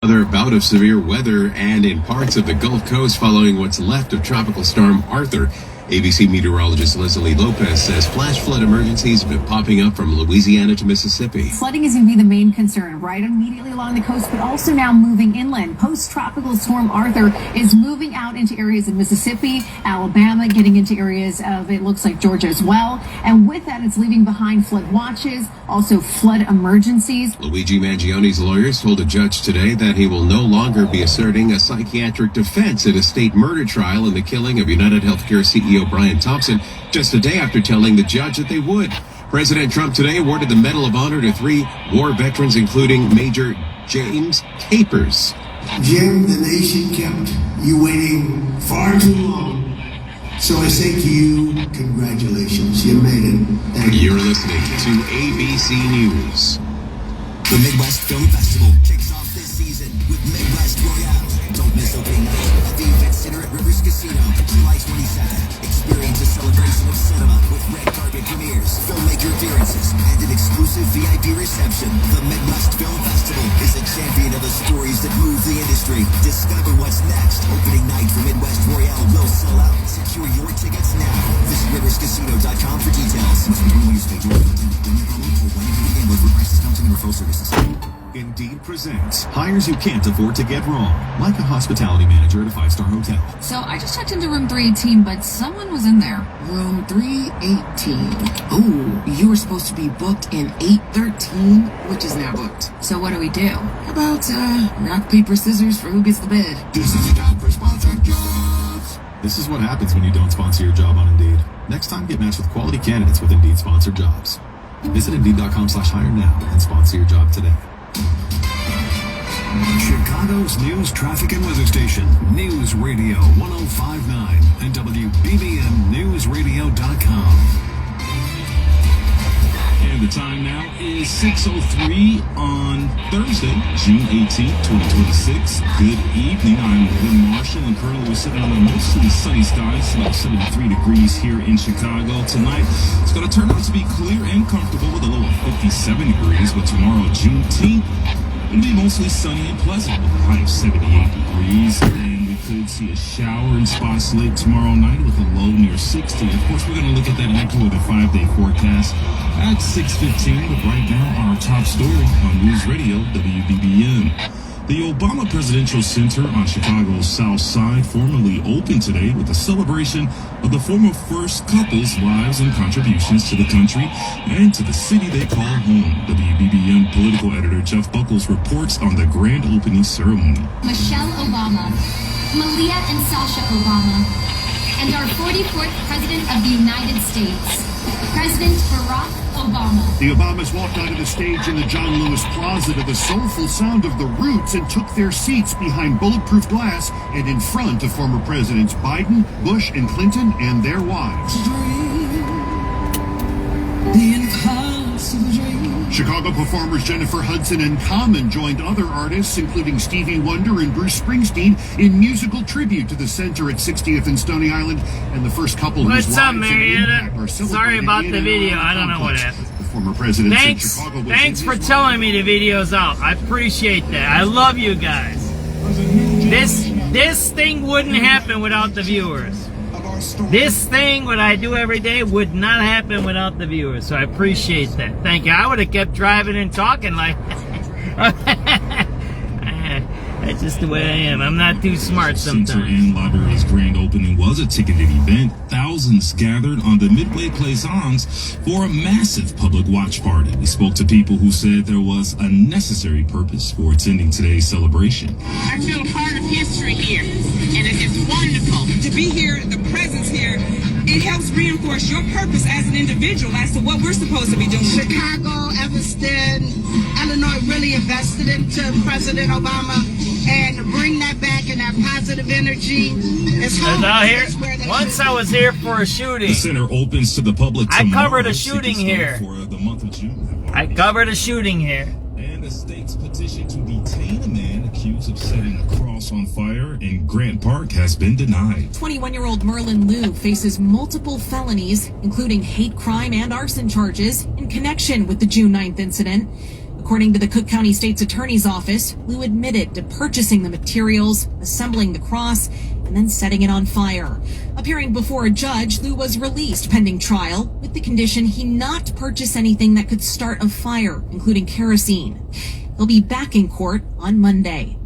Another bout of severe weather and in parts of the Gulf Coast following what's left of Tropical Storm Arthur. ABC meteorologist Leslie Lopez says flash flood emergencies have been popping up from Louisiana to Mississippi. Flooding is going to be the main concern right immediately along the coast, but also now moving inland. Post-tropical storm Arthur is moving out into areas of Mississippi, Alabama, getting into areas of, it looks like, Georgia as well. And with that, it's leaving behind flood watches, also flood emergencies. Luigi Manioni's lawyers told a judge today that he will no longer be asserting a psychiatric defense in a state murder trial in the killing of United Healthcare CEO Brian Thompson, just a day after telling the judge that they would. President Trump today awarded the Medal of Honor to 3 war veterans, including Major James Capers. Jim, the nation kept you waiting far too long. So I say to you, congratulations. You made it. Thank you. You're listening to ABC News. The Midwest Film Festival kicks off this season with Midwest Royale. Don't miss opening night at the Event Center at Rivers Casino, July 22nd. Experience a celebration of cinema with red carpet premieres, filmmaker appearances, and an exclusive VIP reception. The Midwest Film Festival is a champion of the stories that move the industry. Discover what's next. Opening night for Midwest Royale will sell out. Secure your tickets now. Visit riverscasino.com for details. Indeed presents hires you can't afford to get wrong, like a hospitality manager at a 5-star hotel. So I just checked into room 318, but someone was in there. Room 318. Oh, you were supposed to be booked in 813, which is now booked. So what do we do? How about rock, paper, scissors for who gets the bid? This is a time for sponsored jobs. This is what happens when you don't sponsor your job on Indeed. Next time, get matched with quality candidates with Indeed sponsored jobs. Visit Indeed.com/hire now and sponsor your job today. Chicago's news, traffic, and weather station, News Radio 105.9 and WBBMNewsRadio.com. And the time now is 6:03 on Thursday, June 18th, 2026. Good evening. I'm Lynn Marshall, and currently we're sitting on a mostly sunny skies, about 73 degrees here in Chicago. Tonight, it's going to turn out to be clear and comfortable with a low of 57 degrees, but tomorrow, Juneteenth, it'll be mostly sunny and pleasant with a high of 78 degrees, and we could see a shower in spots late tomorrow night with a low near 60. Of course, we're going to look at that AccuWeather 5-day forecast at 6:15, but right now, our top story on News Radio WBBM. The Obama Presidential Center on Chicago's South Side formally opened today with a celebration of the former first couple's lives and contributions to the country and to the city they call home. WBBM political editor Jeff Buckles reports on the grand opening ceremony. Michelle Obama, Malia and Sasha Obama, and our 44th President of the United States, President Barack Obama. The Obamas walked onto the stage in the John Lewis Plaza to the soulful sound of the Roots and took their seats behind bulletproof glass and in front of former Presidents Biden, Bush, and Clinton and their wives. Chicago performers Jennifer Hudson and Common joined other artists, including Stevie Wonder and Bruce Springsteen, in musical tribute to the center at 60th and Stony Island, and the first couple whose What's up, lives Marietta? are Sorry about the video. I don't know what happened. The former president said Chicago was Thanks for telling me the video's out. I appreciate that. I love you guys. This thing wouldn't happen without the viewers. This thing, what I do every day, would not happen without the viewers. So I appreciate that. Thank you. I would have kept driving and talking like that's just the way I am. I'm not too smart sometimes. Center and Library's grand opening was a ticketed event. Thousands gathered on the Midway Plaisance for a massive public watch party. We spoke to people who said there was a necessary purpose for attending today's celebration. I feel part of history here, and it's just wonderful to be here. The presence here, it helps reinforce your purpose as an individual as to what we're supposed to be doing. Chicago, Evanston, Illinois really invested into President Obama, and to bring that back and that positive energy. It's out here. Once I was here for a shooting. The center opens to the public tomorrow. I covered a shooting here. For the month of June. I covered a shooting here. And the state's petition to detain a man accused of setting a cross on fire in Grant Park has been denied. 21-year-old Merlin Liu faces multiple felonies, including hate crime and arson charges, in connection with the June 9th incident. According to the Cook County State's Attorney's Office, Lou admitted to purchasing the materials, assembling the cross, and then setting it on fire. Appearing before a judge, Lou was released pending trial with the condition he not purchase anything that could start a fire, including kerosene. He'll be back in court on Monday.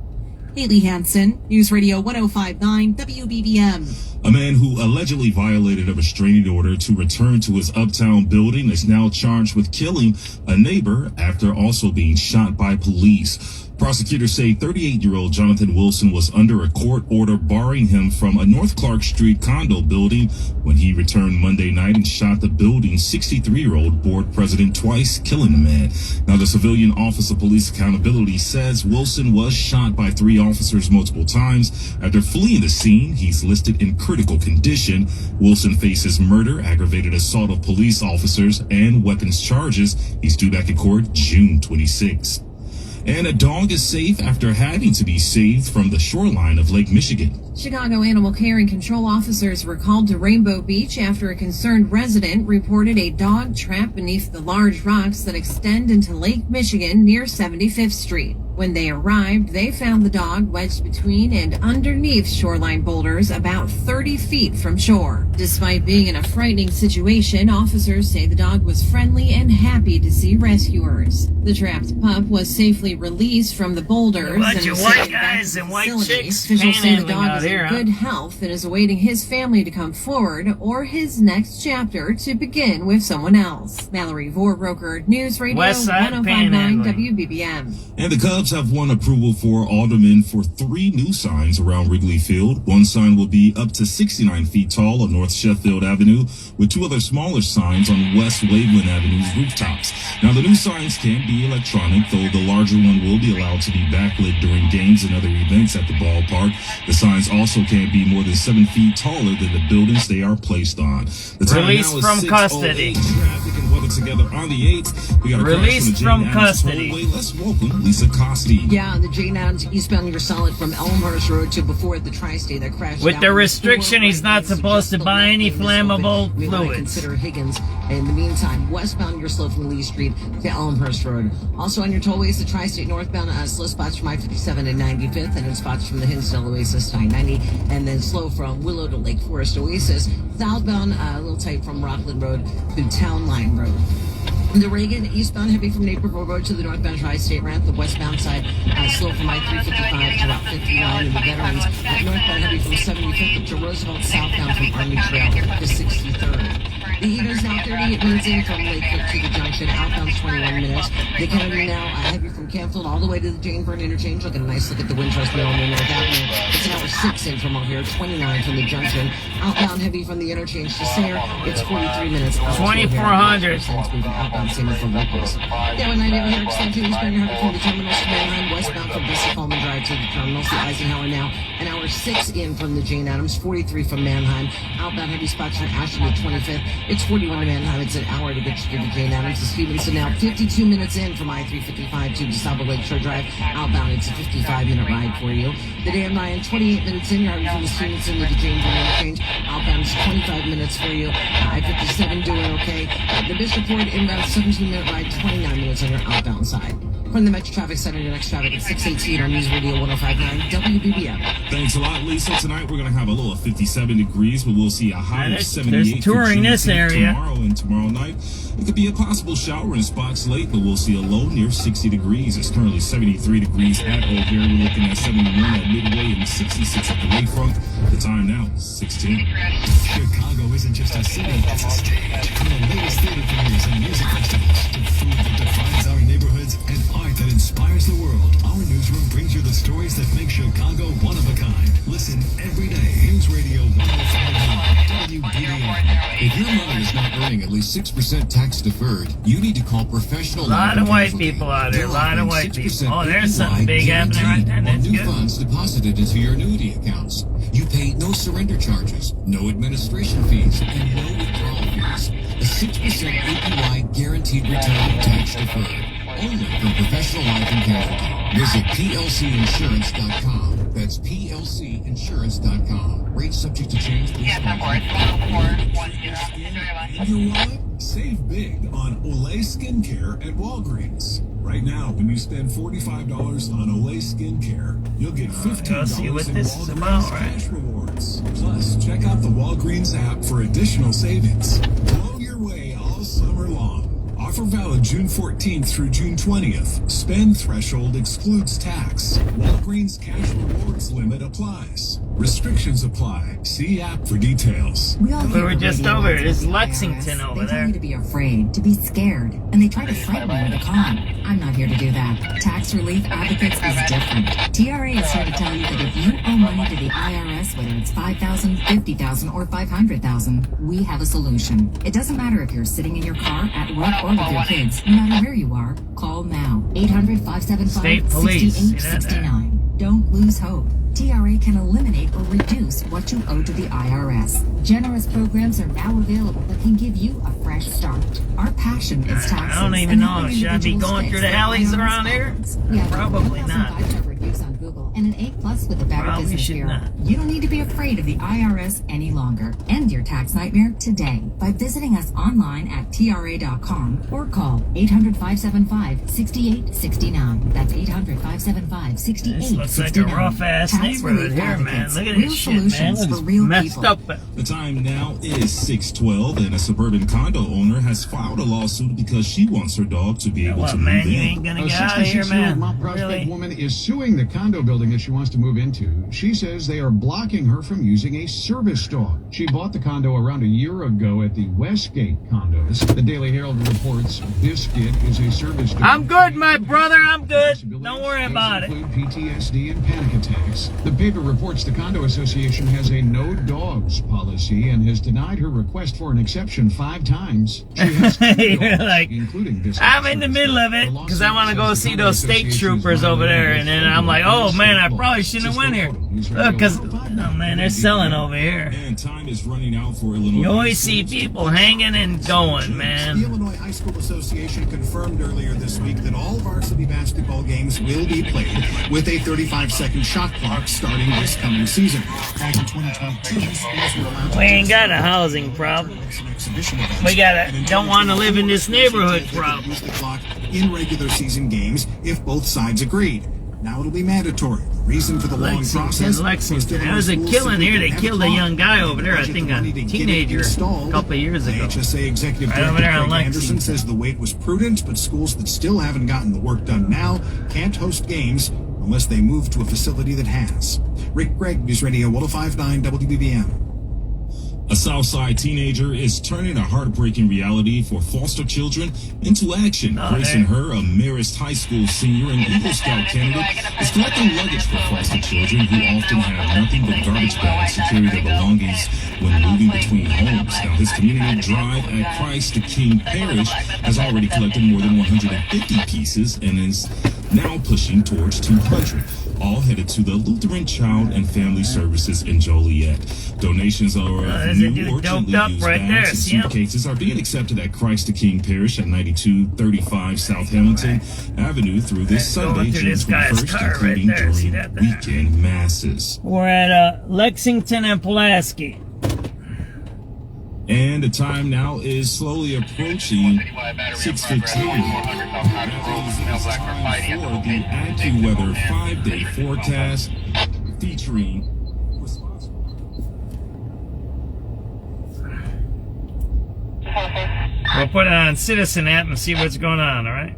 Haley Hansen, News Radio 105.9 WBBM. A man who allegedly violated a restraining order to return to his uptown building is now charged with killing a neighbor after also being shot by police. Prosecutors say 38-year-old Jonathan Wilson was under a court order barring him from a North Clark Street condo building when he returned Monday night and shot the building's 63-year-old board president twice, killing the man. Now, the Civilian Office of Police Accountability says Wilson was shot by 3 officers multiple times. After fleeing the scene, he's listed in critical condition. Wilson faces murder, aggravated assault of police officers, and weapons charges. He's due back in court June 26. And a dog is safe after having to be saved from the shoreline of Lake Michigan. Chicago Animal Care and Control officers were called to Rainbow Beach after a concerned resident reported a dog trapped beneath the large rocks that extend into Lake Michigan near 75th Street. When they arrived, they found the dog wedged between and underneath shoreline boulders about 30 feet from shore. Despite being in a frightening situation, officers say the dog was friendly and happy to see rescuers. The trapped pup was safely released from the boulders. A bunch of white guys and white chicks Officials say the panhandling dog out is here, in good health and is awaiting his family to come forward or his next chapter to begin with someone else. Mallory Vorbroker, News Radio Westside 105.9 WBBM. And the Cubs have won approval for aldermen for 3 new signs around Wrigley Field. One sign will be up to 69 feet tall on North Sheffield Avenue, with 2 other smaller signs on West Waveland Avenue's rooftops. Now, the new signs can be electronic, though the larger one will be allowed to be backlit during games and other events at the ballpark. The signs also can't be more than 7 feet taller than the buildings they are placed on. The time Released now is from 6:08. custody. Traffic and weather together on the 8th. We got a Released from custody. Let's welcome Lisa Costi. Yeah, the Jane Adams eastbound, you're solid from Elmhurst Road to before the Tri-State that crashed. With the restriction, he's not supposed to buy any flammable We might fluids. consider Higgins. In the meantime, westbound, you're slow from Lee Street to Elmhurst Road. Also on your tollways, the Tri-State northbound, slow spots from I-57 and 95th, and in spots from the Hinsdale Oasis to I-90, and then slow from Willow to Lake Forest Oasis. Southbound, a little tight from Rockland Road to Town Line Road. The Reagan eastbound heavy from Naperville Road to the northbound Tri-State ramp. The westbound side slow from I-355 to Route 59. And the veterans northbound heavy from 75th up to Roosevelt, southbound from Army Trail to 63rd. The Eagles now 38 minutes in from Lakewood to the junction. Outbound's 21 minutes. The Kennedy now heavy from Canfield all the way to the Jane Byrne interchange. Look at a nice look at the Winchester Mill on North Avenue. It's an hour 6 in from out here, 29 from the junction. Outbound heavy from the interchange to Sayre. It's 43 minutes. 2,400. Outbound same for locals. Yeah, when 90 here, extend to eastbound, you're headed from the terminals to Manheim, westbound from Bessie Coleman Drive to the terminals. The Eisenhower now an hour 6 in from the Jane Addams, 43 from Manheim. Outbound heavy spots from Ashland to 25th. It's 41 to Manheim. It's an hour to get you to the Jane Addams. To Stevenson now 52 minutes in from I-355 to DeSable Lakeshore Drive. Outbound, it's a 55-minute ride for you. The Dan Ryan, 28 minutes in. You're headed from the Stevenson to the Jane Byrne interchange. Outbound is 25 minutes for you. I-57 doing okay. The Bishoport inbound 17-minute ride, 29 minutes on your outbound side. From the Metro Traffic Center, your next traffic at 6:18 on News Radio 105.9 WBBM. Thanks a lot, Lisa. Tonight we're going to have a low of 57 degrees, but we'll see a high of 78 there's touring this area. Tomorrow and tomorrow night. It could be a possible shower in spots late, but we'll see a low near 60 degrees. It's currently 73 degrees at O'Hare. We're looking at 71 at Midway and 66 at the Lakefront. The time now, 6:10. Chicago isn't just a city, it's a stage. From the latest theater premieres and music festivals to food that defines our neighborhoods and art that inspires the world, our newsroom brings you the stories that make Chicago one of a kind. Listen every day. News Radio 105.9 WBBM. If your money is not earning at least 6% tax deferred, you need to call Professional A lot of white Casualty. people out there. A They're lot of offering white people. 6% Oh, there's something big happening right there. on That's new good. funds deposited into your annuity accounts. You pay no surrender charges, no administration fees, and no withdrawal fees. A 6% APY guaranteed return tax deferred. Only from Professional Life and Casualty. Visit plcinsurance.com. That's plcinsurance.com. Rates subject to change. Yes, I'm board. 410. In your wallet? Save big on Olay Skincare at Walgreens. Right now, when you spend $45 on Olay Skincare, you'll get $15 in Walgreens cash rewards. Plus, check out the Walgreens app for additional savings. Blow your way all summer long. Offer valid June 14th through June 20th. Spend threshold excludes tax. Walgreens cash rewards limit applies. Restrictions apply. See app for details. We were just over it. It's Lexington over They tell there. you to be afraid, to be scared, and they try to frighten you with a con. I'm not here to do that. Tax Relief Advocates is different. TRA is here to tell you that if you owe money to the IRS, whether it's $5,000, $50,000, or $500,000, we have a solution. It doesn't matter if you're sitting in your car, at work, or with your kids. No matter where you are, call now. 800-575-6869. Don't lose hope. TRA can eliminate or reduce what you owe to the IRS. Generous programs are now available that can give you a fresh start. Our passion is taxes. I don't even know. Should I be going through the alleys around here? Probably not. Reviews on Google and an A+ with the Better Probably Business should Bureau. not. You don't need to be afraid of the IRS any longer. End your tax nightmare today by visiting us online at TRA.com or call 800-575-6869. That's 800-575-6869. This looks like a rough ass neighborhood here, man. Look at this shit, man. It's messed up. The time now is 6:12, and a suburban condo owner has filed a lawsuit because she wants her dog to be able to move man, you in. ain't gonna get out of here, man. Mount Prospect Really? woman is suing the condo building that she wants to move into. She says they are blocking her from using a service dog. She bought the condo around a year ago at the Westgate condos. The Daily Herald reports Biscuit is a service dog. I'm good, my brother. I'm good. Don't worry about it. Include PTSD and panic attacks. The paper reports the condo association has a no dogs policy and has denied her request for an exception 5 times. She has 2 You're dogs, like, including Biscuit. I'm in the middle of it because I want to go see those state troopers over there, and then I'm like, oh man, I probably shouldn't have went here because oh man, they're selling over here. And time is running out for Illinois. You always see people hanging and going, man. The Illinois High School Association confirmed earlier this week that all varsity basketball games will be played with a 35-second shot clock starting this coming season. Back in 2022, schools were allowed to We ain't got a housing problem. We got a don't want to live in this neighborhood problem. use the clock in regular season games if both sides agreed. Now it'll be mandatory. The reason for the long process. Lexington. There was a killing here. They killed a young guy over there. I think a teenager a couple of years ago. HSA Executive Right over there Director on Craig Anderson Lexington. says the wait was prudent, but schools that still haven't gotten the work done now can't host games unless they move to a facility that has. Rick Gregg, News Radio 1059 WBBM. A Southside teenager is turning a heartbreaking reality for foster children into action. Grayson Herr, a Marist High School senior and Eagle Scout candidate, is collecting luggage for foster children who often have nothing but garbage bags to carry their belongings when moving between homes. Now, his community drive at Christ the King Parish has already collected more than 150 pieces and is now pushing towards 200. All headed to the Lutheran Child and Family Services in Joliet. Donations are there's a dude doped up right there, bags and see him? suitcases are being accepted at Christ the King Parish at 9235 South Hamilton Avenue through this Sunday, going through June this guy's 21st, car right including there. See during that? weekend masses. We're at Lexington and Pulaski. And the time now is slowly approaching 6:15. For the AccuWeather 5-day forecast featuring We'll put it on Citizen app and see what's going on, alright?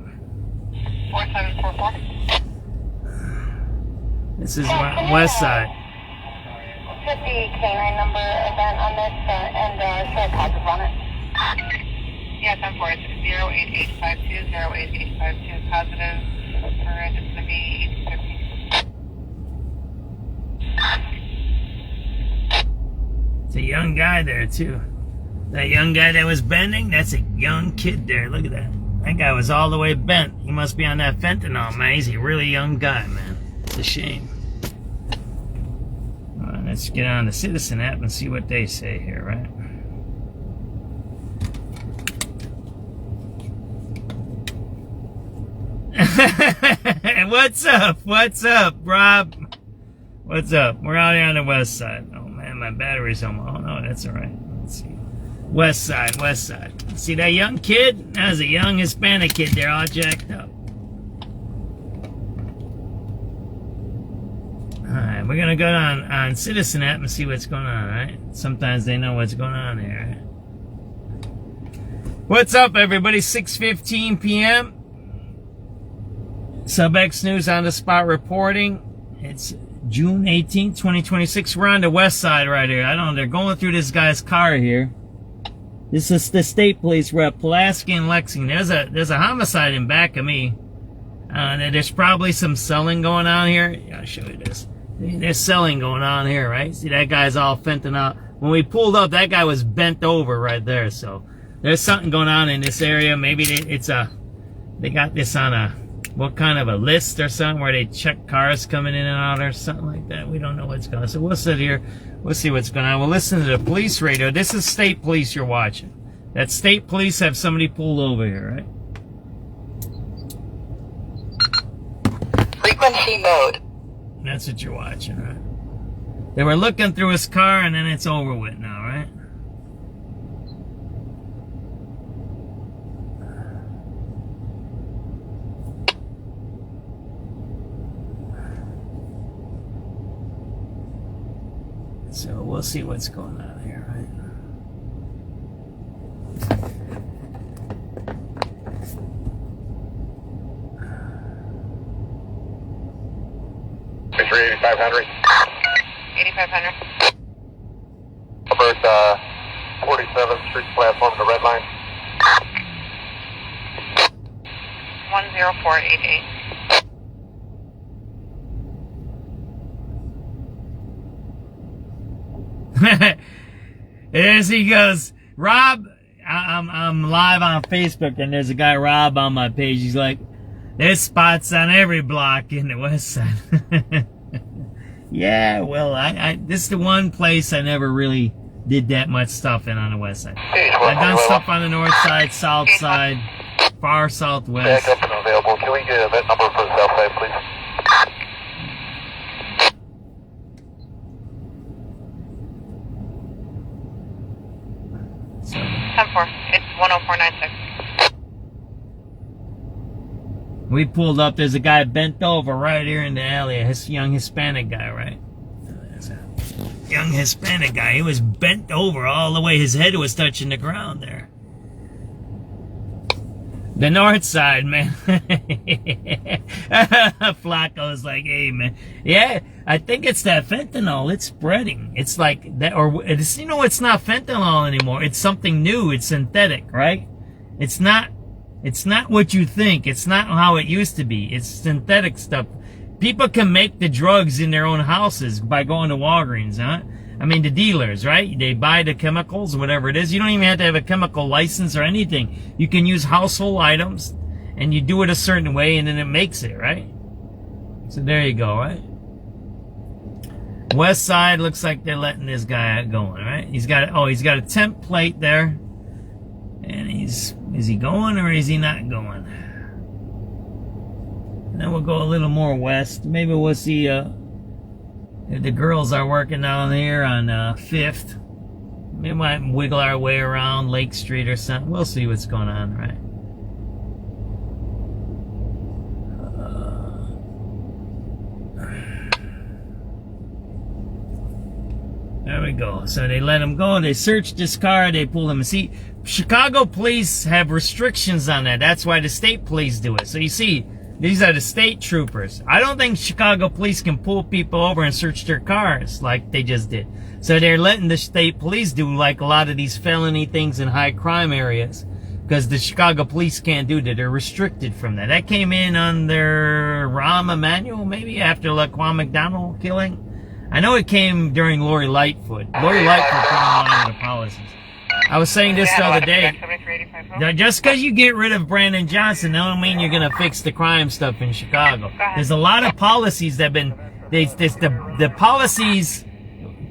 4744. This is Westside. Put the K9 number event on this and show a positive on it. Yes, I'm for it. 08852, 08852, positive. Current is going to be 850. It's a young guy there, too. That young guy that was bending, that's a young kid there. Look at that. That guy was all the way bent. He must be on that fentanyl, man. He's a really young guy, man. It's a shame. All right, let's get on the Citizen app and see what they say here, right? What's up? What's up, Rob? What's up? We're out here on the west side. Oh man, my battery's almost. Oh no, that's all right. Let's see. West side, west side. See that young kid? That was a young Hispanic kid there, all jacked up. Alright, we're gonna go on Citizen app and see what's going on, right? Sometimes they know what's going on here, right? What's up, everybody? 6:15 p.m. SubX.News on the spot reporting. It's June 18th, 2026. We're on the west side right here. I don't know, they're going through this guy's car here. This is the state police. We're at Pulaski and Lexington. There's a homicide in back of me. There's probably some selling going on here. I'll show you this. There's selling going on here, right? See, that guy's all fentanyl. When we pulled up, that guy was bent over right there. So there's something going on in this area. Maybe they got this on a, what kind of a list or something where they check cars coming in and out or something like that. We don't know what's going on. So we'll sit here. We'll see what's going on. We'll listen to the police radio. This is state police you're watching. That state police have somebody pulled over here, right? Frequency mode. That's what you're watching, right? They were looking through his car and then it's over with now, right? So we'll see what's going on here, right? 8500. 8500. About 47th Street platform, the red line. 10488. As he goes, Rob, I'm live on Facebook and there's a guy, Rob, on my page. He's like, there's spots on every block in the west side. Yeah, well, this is the one place I never really did that much stuff in on the west side. I've done stuff on the north side, south side, far southwest. Back up and available. Can we get that number for the south side, please? So, 10-4. It's 10496. we pulled up, there's a guy bent over right here in the alley, a young Hispanic guy, right? There's a young Hispanic guy. He was bent over all the way. His head was touching the ground there. The north side, man. Flacco's like, hey, man. Yeah, I think it's that fentanyl. It's spreading. It's like that, or it's, it's not fentanyl anymore. It's something new. It's synthetic, right? It's not what you think. It's not how it used to be. It's synthetic stuff. People can make the drugs in their own houses by going to Walgreens, huh? I mean, the dealers, right? They buy the chemicals, whatever it is. You don't even have to have a chemical license or anything. You can use household items, and you do it a certain way, and then it makes it, right? So there you go, right? West side looks like they're letting this guy going, right? He's got a temp plate there. And is he going or is he not going? And then we'll go a little more west. Maybe we'll see if the girls are working down here on 5th. We might wiggle our way around Lake Street or something. We'll see what's going on, right? There we go. So they let him go. They searched this car. They pulled him. See, Chicago police have restrictions on that. That's why the state police do it. So you see, these are the state troopers. I don't think Chicago police can pull people over and search their cars like they just did. So they're letting the state police do like a lot of these felony things in high crime areas. Because the Chicago police can't do that. They're restricted from that. That came in under Rahm Emanuel, maybe, after Laquan McDonald killing. I know it came during Lori Lightfoot. Lori Lightfoot put on one of the policies. I was saying this the other day. Just because you get rid of Brandon Johnson, that don't mean you're going to fix the crime stuff in Chicago. There's a lot of policies that have been... The policies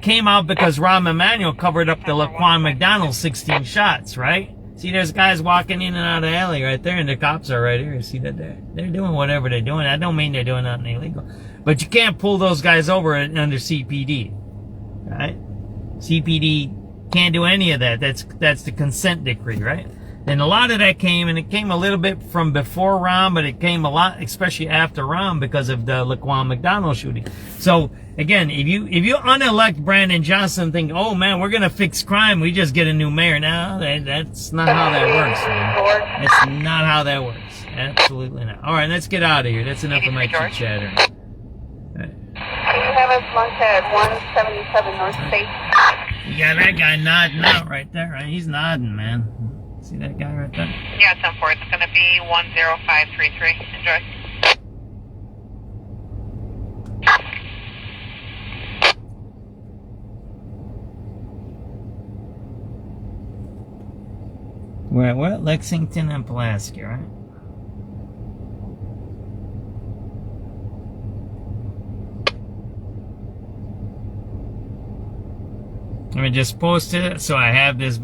came out because Rahm Emanuel covered up the Laquan McDonald 16 shots, right? See, there's guys walking in and out of the alley right there, and the cops are right here. See that they're doing whatever they're doing. I don't mean they're doing nothing illegal, but you can't pull those guys over under CPD, right? CPD can't do any of that. That's the consent decree, right? And a lot of that came, and it came a little bit from before Ron, but it came a lot, especially after Ron, because of the Laquan McDonald shooting. So again, if you unelect Brandon Johnson, think, oh man, we're gonna fix crime, we just get a new mayor. No, that's not how that works, man. That's not how that works. Absolutely not. All right, let's get out of here. That's enough of my chit chatter. You have us lunch at 177 North State. You got that guy nodding out right there, right? He's nodding, man. See that guy right there? Yeah, 10-4. It's going to be 10533. Enjoy. We're at Lexington and Pulaski, right? Let me just post it so I have this.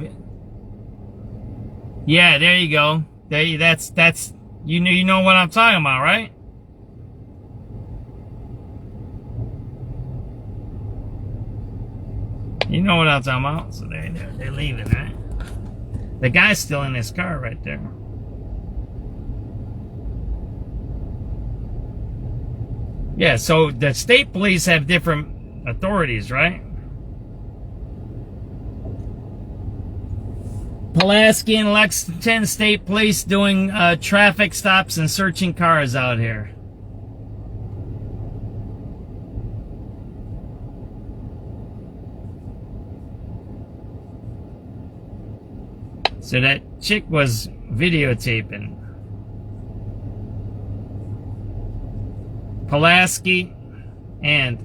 Yeah, there you go. That's you know what I'm talking about, right? You know what I'm talking about. So they're leaving, right? The guy's still in his car right there. Yeah, so the state police have different authorities, right? Pulaski and Lexington State Police doing traffic stops and searching cars out here. So that chick was videotaping. Pulaski and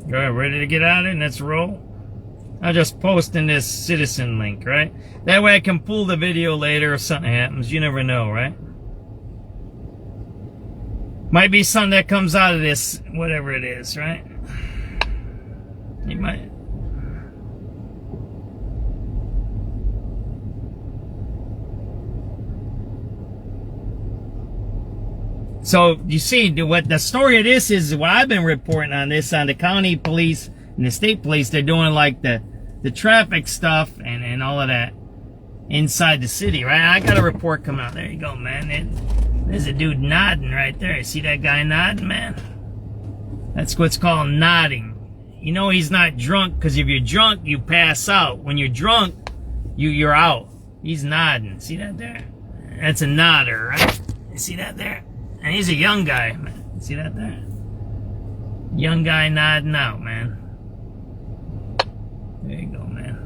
go ahead, ready to get out of it? Let's roll. I'll just post in this citizen link, right? That way I can pull the video later if something happens. You never know, right? Might be something that comes out of this, whatever it is, right? You might. So you see, what the story of this is, what I've been reporting on this, on the county police and the state police, they're doing like the traffic stuff and all of that inside the city, right? I got a report coming out. There you go, man. There's a dude nodding right there. You see that guy nodding, man? That's what's called nodding. You know he's not drunk, because if you're drunk, you pass out. When you're drunk, you're out. He's nodding. See that there? That's a nodder, right? You see that there? And he's a young guy, man. See that there? Young guy nodding out, man. There you go, man.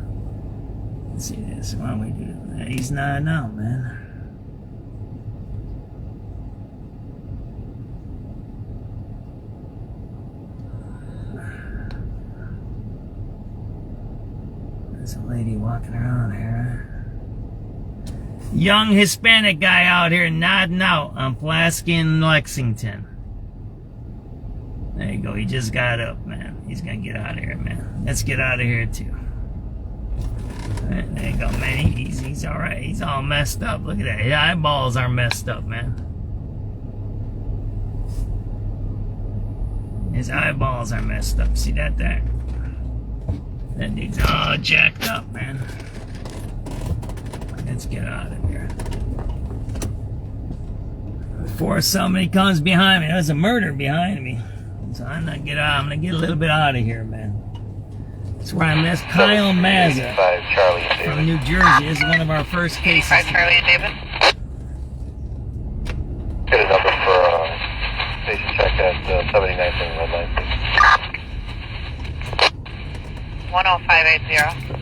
Let's see this. Why don't we do that? He's nodding out, man. There's a lady walking around here. Young Hispanic guy out here nodding out on Pulaski and Lexington. There you go. He just got up, man. He's gonna get out of here, man. Let's get out of here too. Right, there you go, man. He's all right. He's all messed up. Look at that. His eyeballs are messed up, man. His eyeballs are messed up. See that there? That dude's all jacked up, man. Let's get out of here. Before somebody comes behind me. There's a murder behind me. So I'm gonna get out. I'm gonna get a little bit out of here, man. That's where I met Kyle Mazza from New Jersey. This is one of our first cases. 5 Charlie and David. Get a number for station check at 79 Red Line, please. 10580.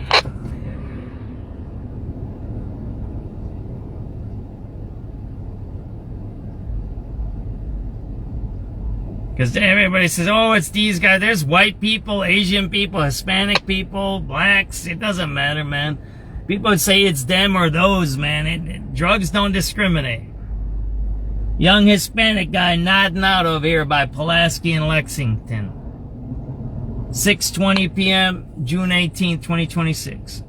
Because everybody says, oh, it's these guys. There's white people, Asian people, Hispanic people, blacks. It doesn't matter, man. People would say it's them or those, man. Drugs don't discriminate. Young Hispanic guy nodding out over here by Pulaski and Lexington. 6:20 p.m., June 18th, 2026.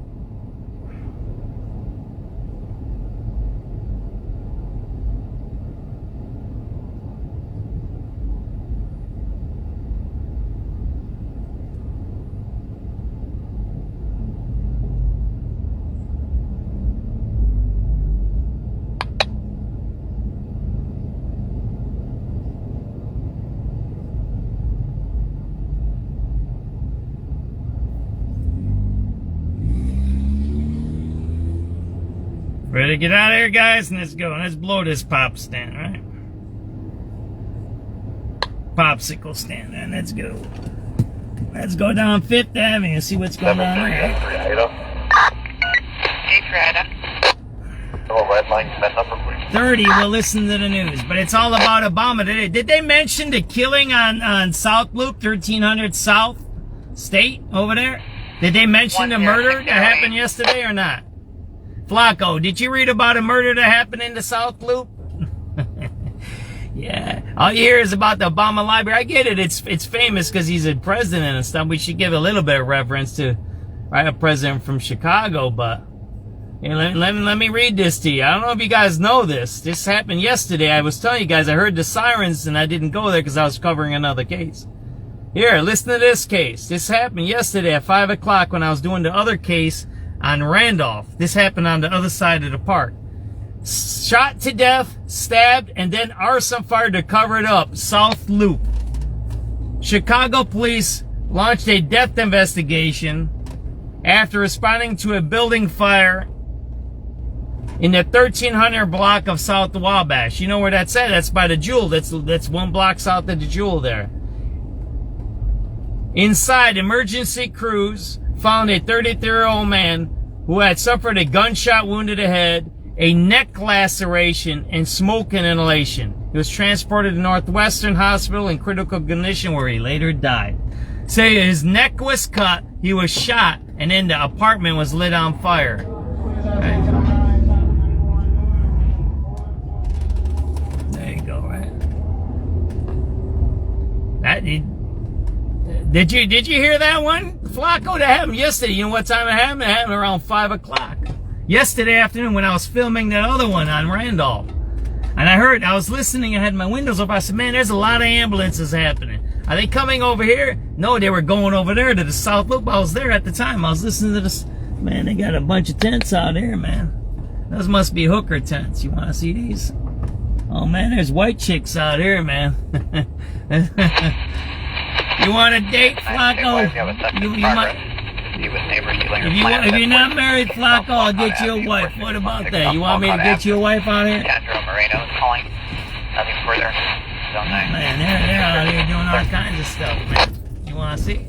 Ready to get out of here, guys? And let's go. Let's blow this pop stand, right? Popsicle stand, and let's go. Let's go down 5th Avenue and see what's going on here. 30, we'll listen to the news. But it's all about Obama today. Did they mention the killing on South Loop, 1300 South State over there? Did they mention the murder that happened yesterday or not? Flacco, did you read about a murder that happened in the South Loop? Yeah. All you hear is about the Obama Library. I get it. It's famous because he's a president and stuff. We should give a little bit of reference to, right, a president from Chicago. But you know, let me read this to you. I don't know if you guys know this. This happened yesterday. I was telling you guys, I heard the sirens and I didn't go there because I was covering another case. Here, listen to this case. This happened yesterday at 5 o'clock when I was doing the other case on Randolph. This happened on the other side of the park. Shot to death, stabbed, and then arson fire to cover it up. South Loop. Chicago police launched a death investigation after responding to a building fire in the 1300 block of South Wabash. You know where that's at? That's by the Jewel. That's 1 block south of the Jewel there. Inside, emergency crews found a 33-year-old man who had suffered a gunshot wound to the head, a neck laceration, and smoke inhalation. He was transported to Northwestern Hospital in critical condition where he later died. Say his neck was cut, he was shot, and then the apartment was lit on fire. Right. There you go, right? Did you hear that one? Flacco, that happened yesterday. You know what time it happened? It happened around 5 o'clock. Yesterday afternoon when I was filming that other one on Randolph. And I was listening, I had my windows up. I said, man, there's a lot of ambulances happening. Are they coming over here? No, they were going over there to the South Loop. I was there at the time. I was listening to this. Man, they got a bunch of tents out here, man. Those must be hooker tents. You want to see these? Oh, man, there's white chicks out here, man. You want a date, Flacco? If you're not married, Flacco, I'll get you a wife. What about that? You want me to get you a wife out here? Man, they're out here doing all kinds of stuff, man. You want to see?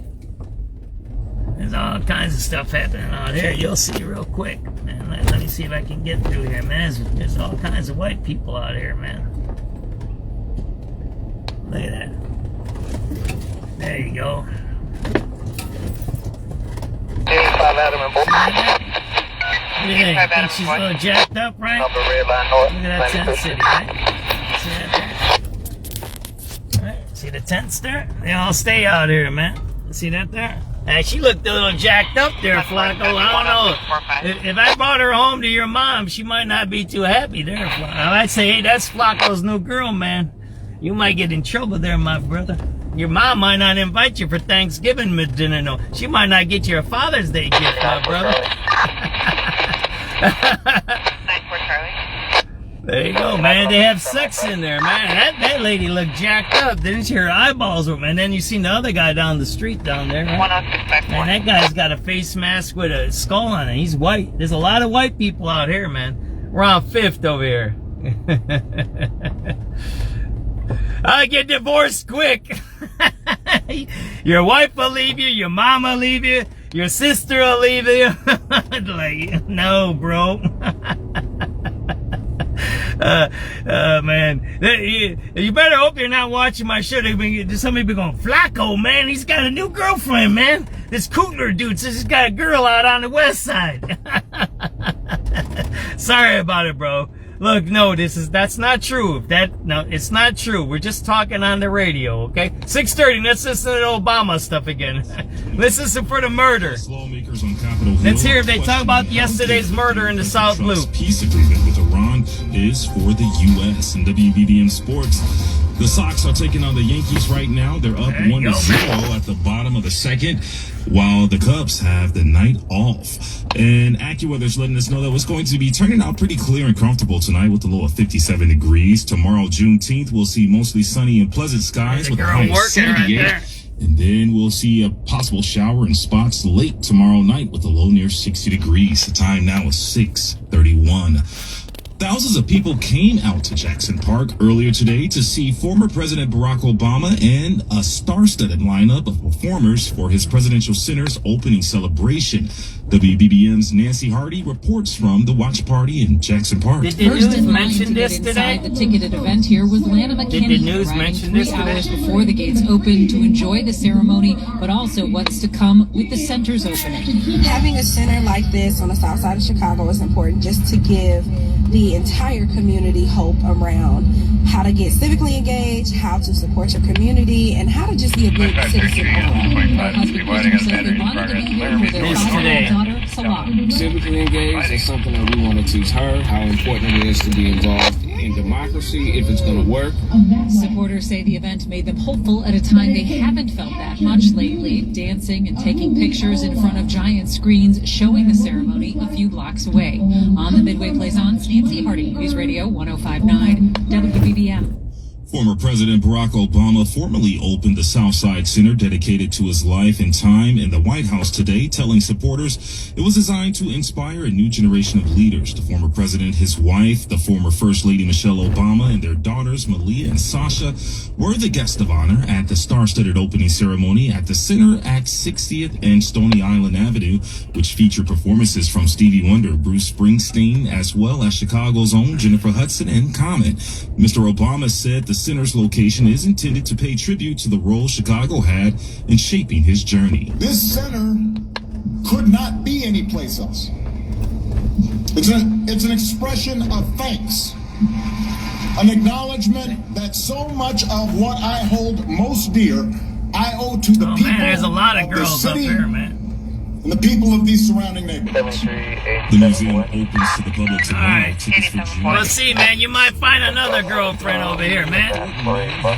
There's all kinds of stuff happening out here. You'll see real quick, man. Let me see if I can get through here, man. There's all kinds of white people out here, man. Look at that. There you go. 85 Adam and Bolt. Yeah, I think she's a little jacked up, right? Look at that tent city, right? See that there? Right? See the tents there? They all stay out here, man. See that there? Hey, she looked a little jacked up there, Flacco. I don't know. If I brought her home to your mom, she might not be too happy there, Flacco. I'd say, hey, that's Flacco's new girl, man. You might get in trouble there, my brother. Your mom might not invite you for Thanksgiving dinner, no. She might not get you a Father's Day gift, my brother. There you go, man. They have sex in there, man. That lady looked jacked up. Didn't she? Her eyeballs were, man. Then you seen the other guy down the street down there, right? Man, that guy's got a face mask with a skull on it. He's white. There's a lot of white people out here, man. We're on 5th over here. I get divorced quick. Your wife will leave you, your mom will leave you, your sister will leave you. Like, no, bro. Man, you better hope you're not watching my show. Somebody be going, Flacco, man, he's got a new girlfriend, man. This Kugler dude says he's got a girl out on the west side. Sorry about it, bro. Look, no, that's not true. No, it's not true. We're just talking on the radio, okay? 6:30, let's listen to the Obama stuff again. Let's listen for the murder. Lawmakers on Capitol Hill. Let's hear if they talk about yesterday's murder in the South Loop. Peace agreement with Iran is for the U.S. and WBBM Sports. The Sox are taking on the Yankees right now. They're up 1-0 at the bottom of the second, while the Cubs have the night off. And AccuWeather's letting us know that it's going to be turning out pretty clear and comfortable tonight with a low of 57 degrees. Tomorrow, Juneteenth, we'll see mostly sunny and pleasant skies with a high of 78. And then we'll see a possible shower in spots late tomorrow night with a low near 60 degrees. The time now is 6:31. Thousands of people came out to Jackson Park earlier today to see former President Barack Obama and a star-studded lineup of performers for his Presidential Center's opening celebration. WBBM's Nancy Hardy reports from the watch party in Jackson Park. Did the news mention this today? The ticketed event here was Lana McKinney. Did the news mention this 3 today? hours before the gates opened to enjoy the ceremony, but also what's to come with the center's opening. Having a center like this on the south side of Chicago is important just to give the entire community hope around how to get civically engaged, how to support your community, and how to just be a good citizen overall. Civically engaged is something that we want to teach her, how important it is to be involved in democracy if it's going to work. Supporters say the event made them hopeful at a time they haven't felt that much lately, dancing and taking pictures in front of giant screens showing the ceremony a few blocks away. On the Midway Plaisance, Nancy Hardy, News Radio 105.9 WBBM. Former President Barack Obama formally opened the Southside Center dedicated to his life and time in the White House today, telling supporters it was designed to inspire a new generation of leaders. The former president, his wife, the former First Lady Michelle Obama, and their daughters Malia and Sasha were the guest of honor at the star-studded opening ceremony at the center at 60th and Stony Island Avenue, which featured performances from Stevie Wonder, Bruce Springsteen, as well as Chicago's own Jennifer Hudson and Comet. Mr. Obama said the center's location is intended to pay tribute to the role Chicago had in shaping his journey. This center could not be anyplace else. It's an expression of thanks, an acknowledgement that so much of what I hold most dear, I owe to the people. Man, there's a lot of girls the city up here, man. And the people of these surrounding neighborhoods. The museum opens to the public tomorrow. Tickets for June. Well, see, man, you might find another girlfriend over here, man.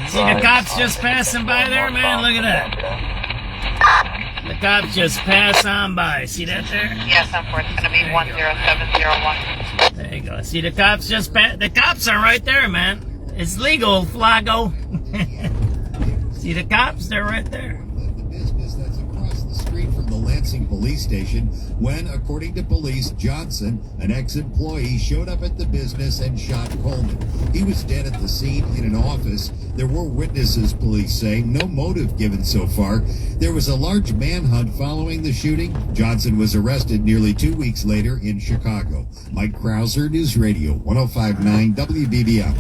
See the cops just passing by there, man? Look at that. The cops just pass on by. See that there? Yes, I'm for it's going to be 10701. There you go. See the cops just the cops are right there, man. It's legal, Flago. See the cops? They're right there. From the Lansing police station when, according to police, Johnson, an ex-employee, showed up at the business and shot Coleman. He was dead at the scene in an office. There were witnesses, police say. No motive given so far. There was a large manhunt following the shooting. Johnson was arrested nearly 2 weeks later in Chicago. Mike Krauser, News Radio 105.9 WBBM.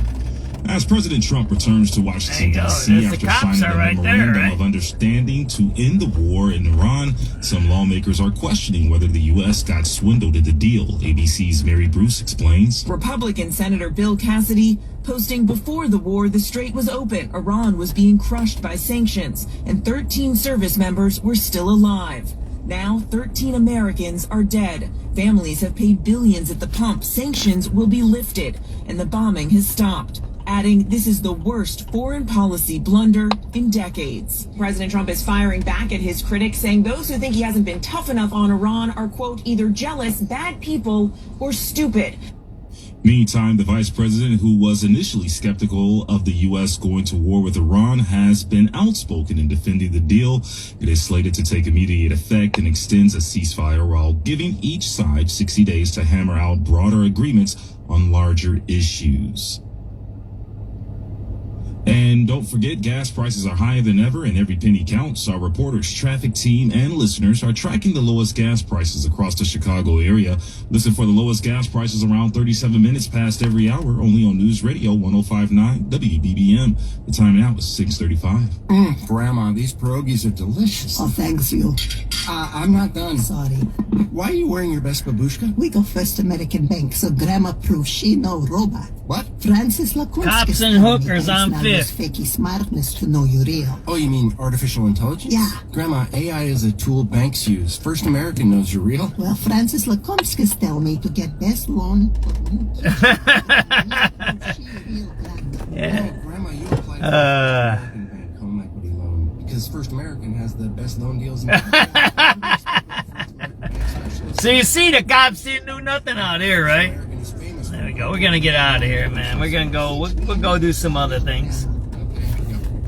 As President Trump returns to Washington, D.C. after signing a memorandum of understanding to end the war in Iran, some lawmakers are questioning whether the U.S. got swindled in the deal. ABC's Mary Bruce explains. Republican Senator Bill Cassidy posting before the war the strait was open, Iran was being crushed by sanctions, and 13 service members were still alive. Now, 13 Americans are dead. Families have paid billions at the pump. Sanctions will be lifted, and the bombing has stopped. Adding, this is the worst foreign policy blunder in decades. President Trump is firing back at his critics, saying those who think he hasn't been tough enough on Iran are, quote, either jealous, bad people, or stupid. Meantime, the vice president, who was initially skeptical of the U.S. going to war with Iran, has been outspoken in defending the deal. It is slated to take immediate effect and extends a ceasefire while giving each side 60 days to hammer out broader agreements on larger issues. And don't forget, gas prices are higher than ever and every penny counts. Our reporters, traffic team, and listeners are tracking the lowest gas prices across the Chicago area. Listen for the lowest gas prices around 37 minutes past every hour, only on News Radio 105.9 WBBM. The time now is 6:35. Grandma, these pierogies are delicious. Oh, thanks you. I'm not done. Sorry. Why are you wearing your best babushka? We go First American Bank, so Grandma proves she no robot. What? Francis Lakunsky. Cops and hookers on Fifth. Fakey smartness to know you real. Oh, you mean artificial intelligence? Yeah. Grandma, AI is a tool banks use. First American knows you're real. Well, Francis Lakunsky tell me to get best loan. Yeah. No, Grandma, you applied for the American Bank home equity loan because First American has the best loan deals in So you see, the cops didn't do nothing out here, right? There we go. We're gonna get out of here, man. We're gonna go. We'll go do some other things.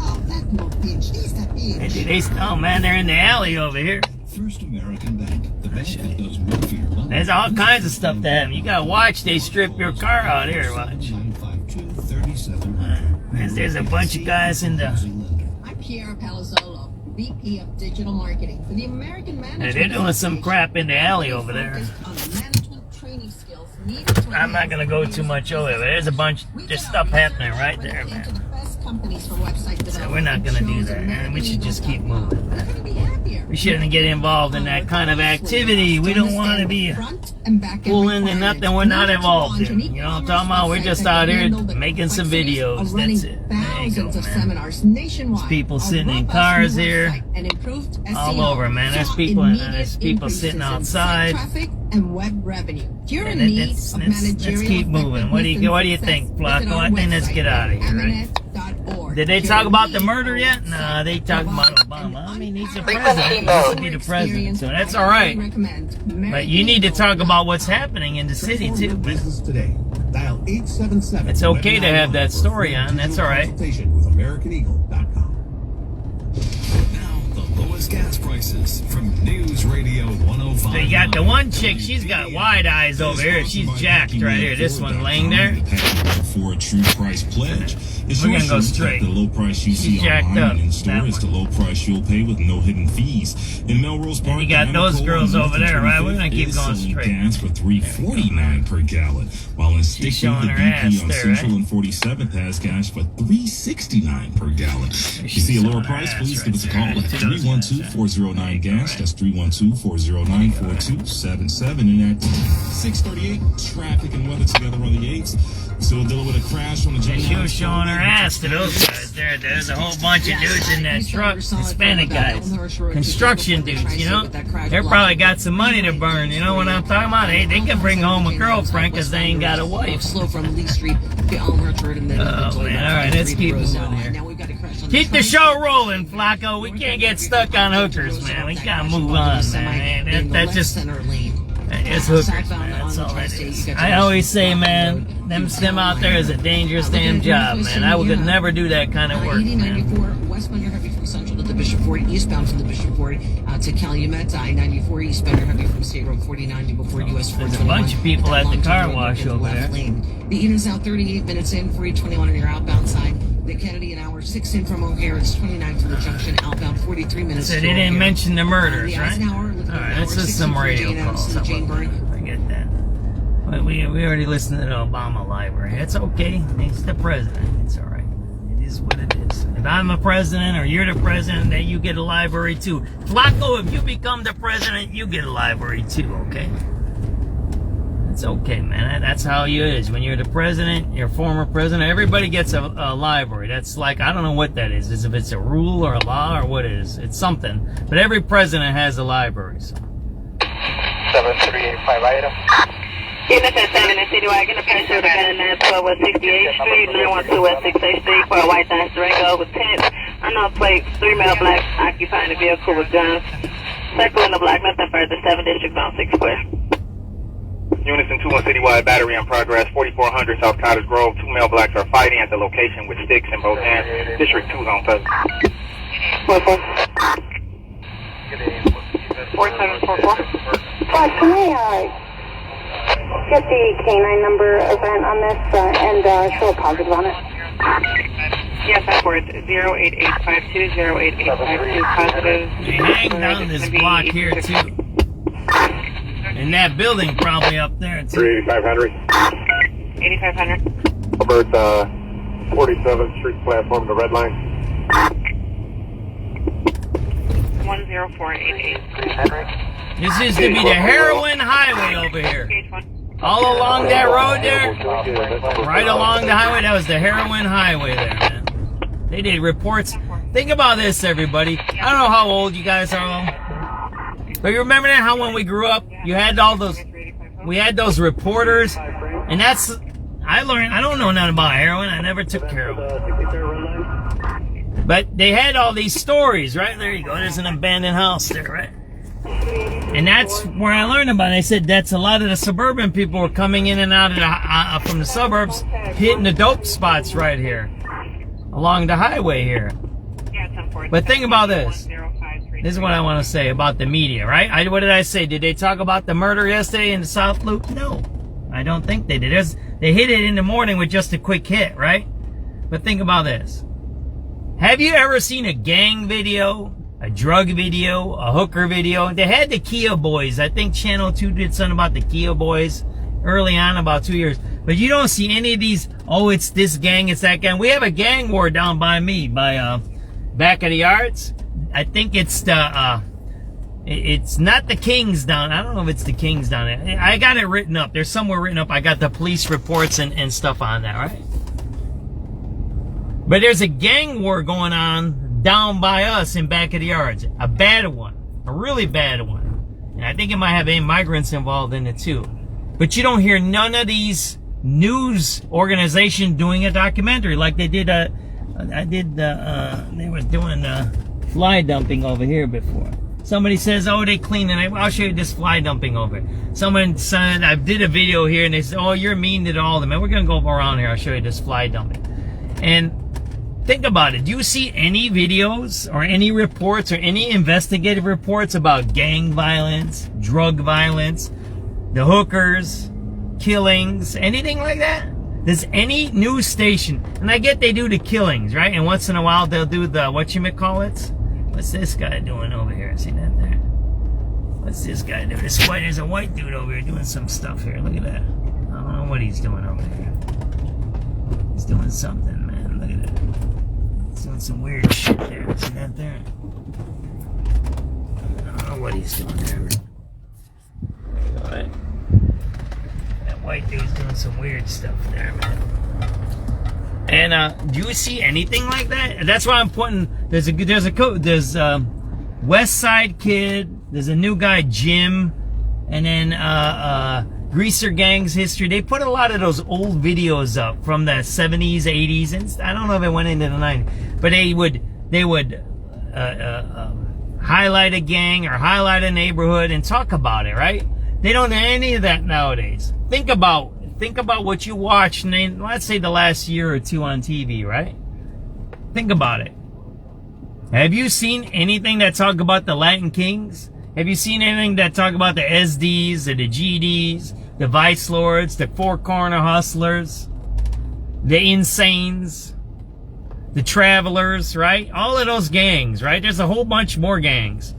Oh, that no bitch. He's the bitch. Oh man, they're in the alley over here. First American Bank, the bank that does more for your money. There's all kinds of stuff to have. You gotta watch. They strip your car out here. Watch. There's a bunch of guys in the. I'm Pierre Palazzolo, VP of Digital Marketing for the American Management. They're doing some crap in the alley over there. I'm not gonna go too much over there, but there's a bunch of stuff happening right there, man. So we're not gonna do that, man. We should just keep moving, man. We shouldn't get involved in that kind of activity. We don't want to be pulled into nothing we're not involved in. You know what I'm talking about? We're just out here making some videos. That's it. There you go, man. There's people sitting in cars here, all over, man. There's people sitting outside. And web revenue. You're in And need let's of managerial keep moving. What do you think, Flacco? I think let's get out of here, right? Did they talk about the murder yet? Nah, they talking about Obama. I mean, he's the president. He needs to be the president, so that's all right. But you need to talk about what's happening in the city too. Business today. Dial 877. It's okay to have that story on. That's all right. With AmericanEagle.com. Lowest gas prices from News Radio 105. So you got the one chick, she's got wide eyes over here. She's jacked right here. This one laying there. For a true price pledge. It's We're gonna go straight. The low price you see online and in store is the low price you'll pay with no hidden fees. In Melrose Park, you got those girls over there, right? We're gonna keep going straight. Gas for $3.49 per gallon, while in Stevie, the BP on Central and 47th has gas for $3.69 per gallon. If you see a lower price, please give us a call at 312-409-GAS. That's 312-409-4277. And at 6:38, traffic and weather together on the 8th. Still dealing with a crash on the J. She was showing her ass to those guys there. There's a whole bunch of dudes in that truck, Hispanic guys, construction dudes, you know? They probably got some money to burn, you know what I'm talking about? They can bring home a girlfriend because they ain't got a wife. Slow from Lee Street to Elmhurst Road and then oh, man. All right, let's keep moving here. Keep the show rolling, Flacco. We can't get stuck on hookers, man. We gotta move on, man. That's just... It's hookers, man. That's all that is. I always say, man, them out there is a dangerous damn job, man. I would never do that kind of work, man. Westbound, you're heavy from Central to the Bishop Ford, eastbound from the Bishop Ford to Calumet, I-94, eastbound, you're heavy from State Road 49 before US 421. There's a bunch of people at the car wash over there. The Eden's out 38 minutes in, 421 on your outbound side. The Kennedy, an hour 6 in from O'Hare. It's 29 from the junction, outbound 43 minutes. So they didn't mention the murders, right? All right, let's listen to some radio calls. Forget that. We already listened to the Obama library. It's okay. He's the president. It's all right. It is what it is. If I'm a president or you're the president, then you get a library too. Flacco, if you become the president, you get a library too, okay? It's okay, man. That's how it is. When you're the president, your former president, everybody gets a library. That's like, I don't know what that is. If it's a rule or a law or what it is. It's something. But every president has a library. So. 7385 item. Unit 7 in City Wagon, a passenger with a gun in 12 West 68th Street, 912 West 68th Street for a white Dodge Durango with tents. Unknown plate, 3 male blacks occupying the vehicle with guns. Circle in the block, nothing further, 7 District on 6 Square. Units in 2-1 citywide battery in progress, 4400 South Cottage Grove. 2 male blacks are fighting at the location with sticks in both hands. District 2's on touch. 4744. Can we get the canine number event on this and show a positive on it? Yes, I'm for it. 08852, 08852, positive. They hang down this block here, too. And that building probably up there, too. 8500. 8500. Over at 47th Street platform, the red line. 10488. This is to be the heroin highway over here. All along that road there, right along the highway, that was the heroin highway there, man. They did reports. Think about this, everybody. I don't know how old you guys are, but you remember that, how when we grew up, you had all those, we had those reporters, and that's, I learned, I don't know nothing about heroin. I never took heroin. But they had all these stories, right? There you go. There's an abandoned house there, right? And that's where I learned about it. They said that's a lot of the suburban people were coming in and out of the, from the suburbs, hitting the dope spots right here, along the highway here. But think about this. This is what I want to say about the media, right? What did I say? Did they talk about the murder yesterday in the South Loop? No, I don't think they did. They hit it in the morning with just a quick hit, right? But think about this. Have you ever seen a gang video, a drug video, a hooker video? They had the Kia Boys. I think Channel 2 did something about the Kia Boys early on, about 2 years. But you don't see any of these, oh, it's this gang, it's that gang. We have a gang war down by me, by back of the yards. I think it's the, it's not the Kings down. I don't know if it's the Kings down there. I got it written up. There's somewhere written up. I got the police reports and stuff on that, right? But there's a gang war going on down by us in back of the yards. A bad one. A really bad one. And I think it might have immigrants involved in it too. But you don't hear none of these news organizations doing a documentary like they did. They were doing fly dumping over here before. Somebody says, oh, they clean it. I'll show you this fly dumping over. Someone said, I did a video here and they said, oh, you're mean to all of them. And we're going to go around here. I'll show you this fly dumping. And think about it. Do you see any videos or any reports or any investigative reports about gang violence, drug violence, the hookers, killings, anything like that? Does any news station, and I get they do the killings, right? And once in a while they'll do the whatchamacallits. What's this guy doing over here? See that there? What's this guy doing? There's a white dude over here doing some stuff here. Look at that. I don't know what he's doing over here. He's doing something, man. Look at that. He's doing some weird shit there. See that there? I don't know what he's doing there. Alright. That white dude's doing some weird stuff there, man. And do you see anything like that? That's why I'm putting. There's Westside Kid. There's a new guy, Jim, and then Greaser Gang's history. They put a lot of those old videos up from the 70s, 80s, and I don't know if it went into the 90s, but they would highlight a gang or highlight a neighborhood and talk about it, right? They don't do any of that nowadays. Think about what you watched in, let's say, the last year or two on TV, right? Think about it. Have you seen anything that talk about the Latin Kings? Have you seen anything that talk about the SDs or the GDs, the Vice Lords, the Four Corner Hustlers, the Insanes, the Travelers, right? All of those gangs, right? There's a whole bunch more gangs.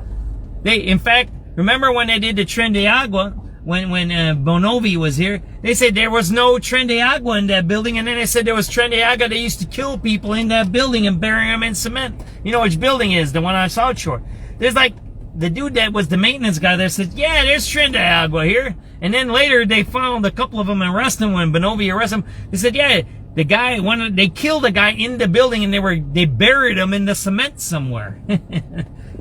In fact, remember when they did the Tren de Agua? When Bonovi was here, they said there was no Tren de Agua in that building, and then they said there was Tren de Agua. They used to kill people in that building and bury them in cement. You know which building is? The one on South Shore. There's like, the dude that was the maintenance guy there said, yeah, there's Tren de Agua here. And then later they found a couple of them and arrested them. When Bonovi arrested them, they said, yeah, the guy, they killed a guy in the building and they buried him in the cement somewhere.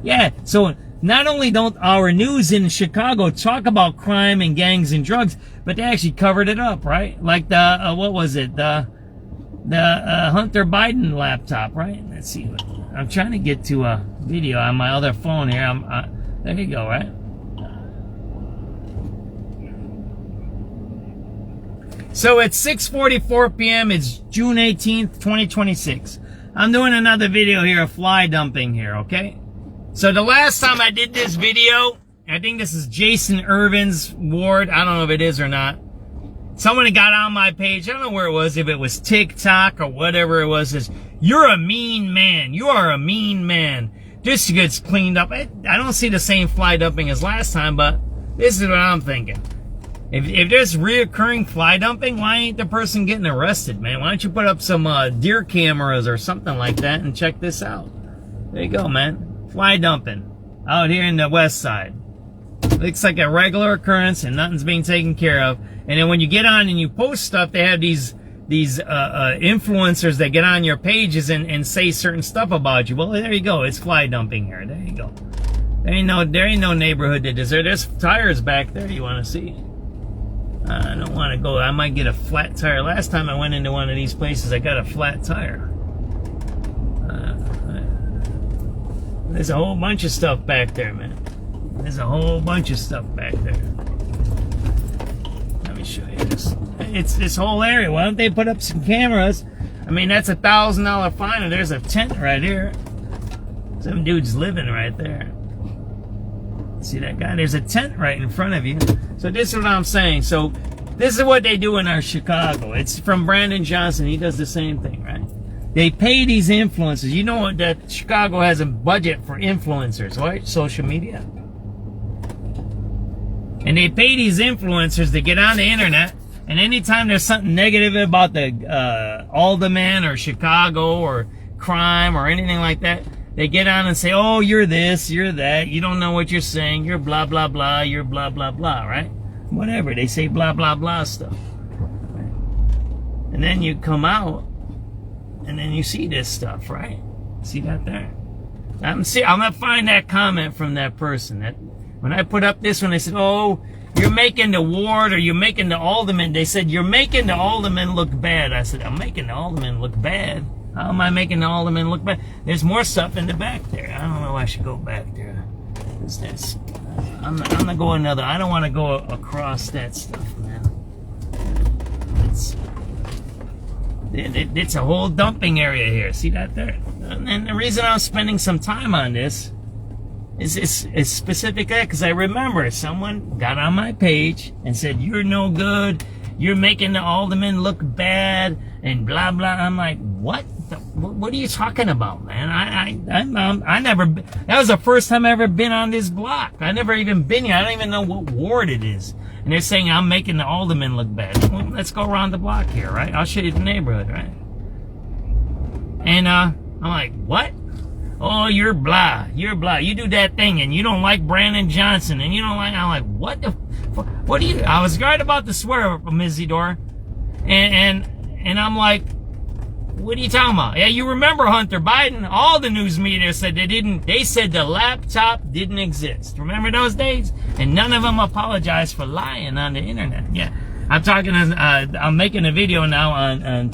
Yeah, so not only don't our news in Chicago talk about crime and gangs and drugs, but they actually covered it up, right? Like the, what was it? The Hunter Biden laptop, right? Let's see. I'm trying to get to a video on my other phone here. There you go, right? So it's 6:44 p.m. It's June 18th, 2026. I'm doing another video here of fly dumping here, okay? So the last time I did this video, I think this is Jason Irvin's ward. I don't know if it is or not. Someone got on my page. I don't know where it was, if it was TikTok or whatever it was. You're a mean man. You are a mean man. This gets cleaned up. I don't see the same fly dumping as last time, but this is what I'm thinking. If there's reoccurring fly dumping, why ain't the person getting arrested, man? Why don't you put up some deer cameras or something like that and check this out? There you go, man. Fly dumping out here in the West Side. Looks like a regular occurrence and nothing's being taken care of. And then when you get on and you post stuff, they have these influencers that get on your pages and say certain stuff about you. Well, there you go. It's fly dumping here. There you go. There ain't no neighborhood that deserves. There's tires back there you want to see. I don't want to go. I might get a flat tire. Last time I went into one of these places, I got a flat tire. There's a whole bunch of stuff back there, man. There's a whole bunch of stuff back there. Let me show you this. It's this whole area. Why don't they put up some cameras? I mean, that's $1,000 fine, and there's a tent right here. Some dude's living right there. See that guy? There's a tent right in front of you. So this is what I'm saying. So this is what they do in our Chicago. It's from Brandon Johnson. He does the same thing, right? They pay these influencers. You know that Chicago has a budget for influencers, right? Social media. And they pay these influencers to get on the internet. And anytime there's something negative about the alderman or Chicago or crime or anything like that, they get on and say, oh, you're this, you're that, you don't know what you're saying, you're blah, blah, blah, you're blah, blah, blah, right? Whatever, they say blah, blah, blah stuff. Right? And then you come out, and then you see this stuff, right? See that there? I'm gonna find that comment from that person. That when I put up this one, they said, oh, you're making the ward or you're making the alderman. They said, you're making the alderman look bad. I said, I'm making the alderman look bad. How am I making the alderman look bad? There's more stuff in the back there. I don't know if I should go back there. What's this? I'm gonna go another. I don't want to go across that stuff, man. It's a whole dumping area here. See that there? And the reason I'm spending some time on this is specific that because I remember someone got on my page and said, you're no good. You're making the alderman look bad and blah, blah. I'm like, what? What are you talking about, man? I never, that was the first time I ever been on this block. I never even been here. I don't even know what ward it is. And they're saying I'm making the alderman look bad. Well, let's go around the block here, right? I'll show you the neighborhood, right? And I'm like, what? Oh, you're blah. You're blah. You do that thing and you don't like Brandon Johnson and you don't like, I'm like, what the, what do you, I was right about to swear from Isidore. And I'm like, what are you talking about? Yeah, you remember Hunter Biden? All the news media said they said the laptop didn't exist. Remember those days? And none of them apologized for lying on the internet. Yeah. I'm talking, I'm making a video now on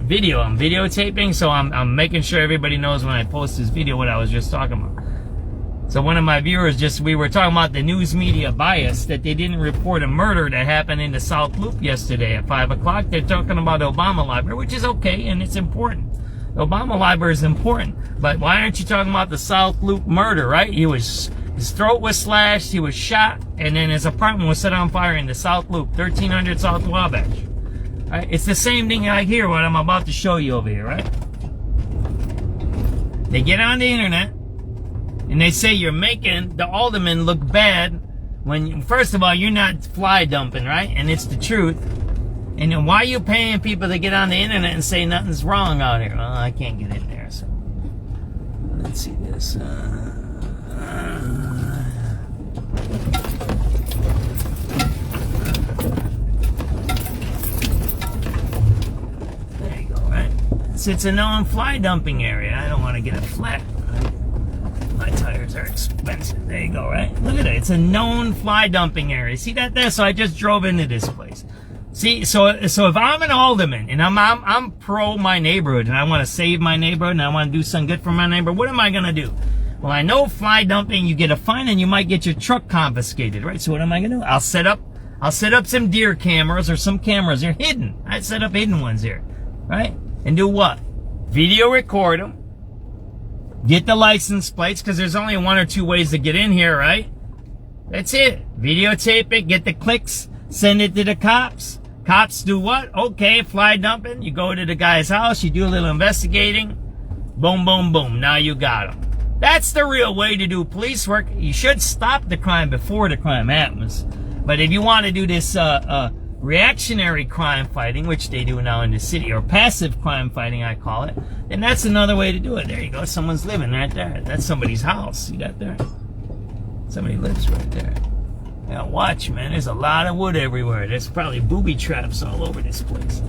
video. I'm videotaping, so I'm making sure everybody knows when I post this video what I was just talking about. So one of my viewers we were talking about the news media bias, that they didn't report a murder that happened in the South Loop yesterday at 5 o'clock. They're talking about the Obama Library, which is okay, and it's important. The Obama Library is important, but why aren't you talking about the South Loop murder, right? His throat was slashed, he was shot, and then his apartment was set on fire in the South Loop, 1300 South Wabash. Right? It's the same thing like here, what I'm about to show you over here, right? They get on the internet, and they say you're making the alderman look bad when, first of all, you're not fly dumping, right? And it's the truth. And then why are you paying people to get on the internet and say nothing's wrong out here? Well, I can't get in there, so let's see this. There you go, right? It's a known fly dumping area. I don't want to get a flat. My tires are expensive. There you go, right? Look at it. It's a known fly dumping area. See that there? So I just drove into this place. See, so if I'm an alderman and I'm pro my neighborhood and I want to save my neighborhood and I want to do something good for my neighborhood, what am I gonna do? Well, I know fly dumping, you get a fine and you might get your truck confiscated, right? So what am I gonna do? I'll set up some deer cameras or some cameras. They're hidden. I set up hidden ones here, right? And do what? Video record them. Get the license plates, because there's only 1 or 2 ways to get in here, right? That's it. Videotape it, get the clicks, send it to the cops. Cops do what? Okay, fly dumping. You go to the guy's house, you do a little investigating. Boom, boom, boom. Now you got him. That's the real way to do police work. You should stop the crime before the crime happens. But if you want to do this reactionary crime fighting, which they do now in the city, or passive crime fighting, I call it, then that's another way to do it. There you go. Someone's living right there. That's somebody's house. See that there? Somebody lives right there. Now watch, man. There's a lot of wood everywhere. There's probably booby traps all over this place.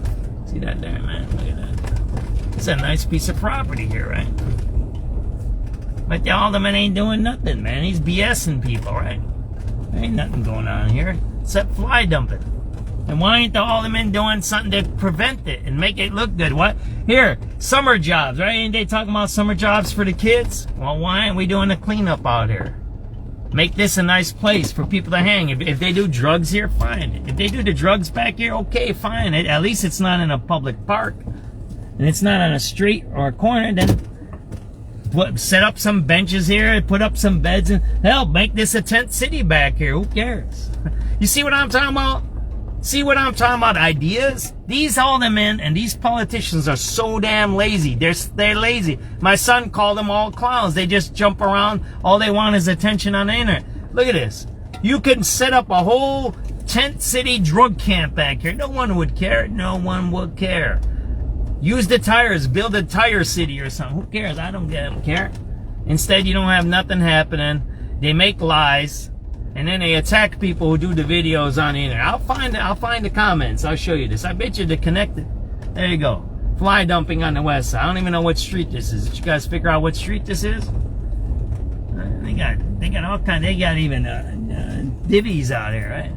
See that there, man? Look at that. It's a nice piece of property here, right? But the alderman ain't doing nothing, man. He's BSing people, right? There ain't nothing going on here except fly dumping. And why ain't the alderman doing something to prevent it and make it look good? What? Here, summer jobs, right? Ain't they talking about summer jobs for the kids? Well, why aren't we doing a cleanup out here? Make this a nice place for people to hang. If they do drugs here, fine. If they do the drugs back here, okay, fine. At least it's not in a public park. And it's not on a street or a corner. Then set up some benches here, put up some beds, and hell, make this a tent city back here. Who cares? You see what I'm talking about? See what I'm talking about? Ideas? These aldermen and these politicians are so damn lazy. They're lazy. My son called them all clowns. They just jump around. All they want is attention on the internet. Look at this. You can set up a whole tent city drug camp back here. No one would care. No one would care. Use the tires. Build a tire city or something. Who cares? I don't care. Instead, you don't have nothing happening. They make lies. And then they attack people who do the videos on the internet. I'll find the comments. I'll show you this. I bet you they're connected. There you go. Fly dumping on the west side. I don't even know what street this is. Did you guys figure out what street this is? They got all kinds. They got even divvies out here, right?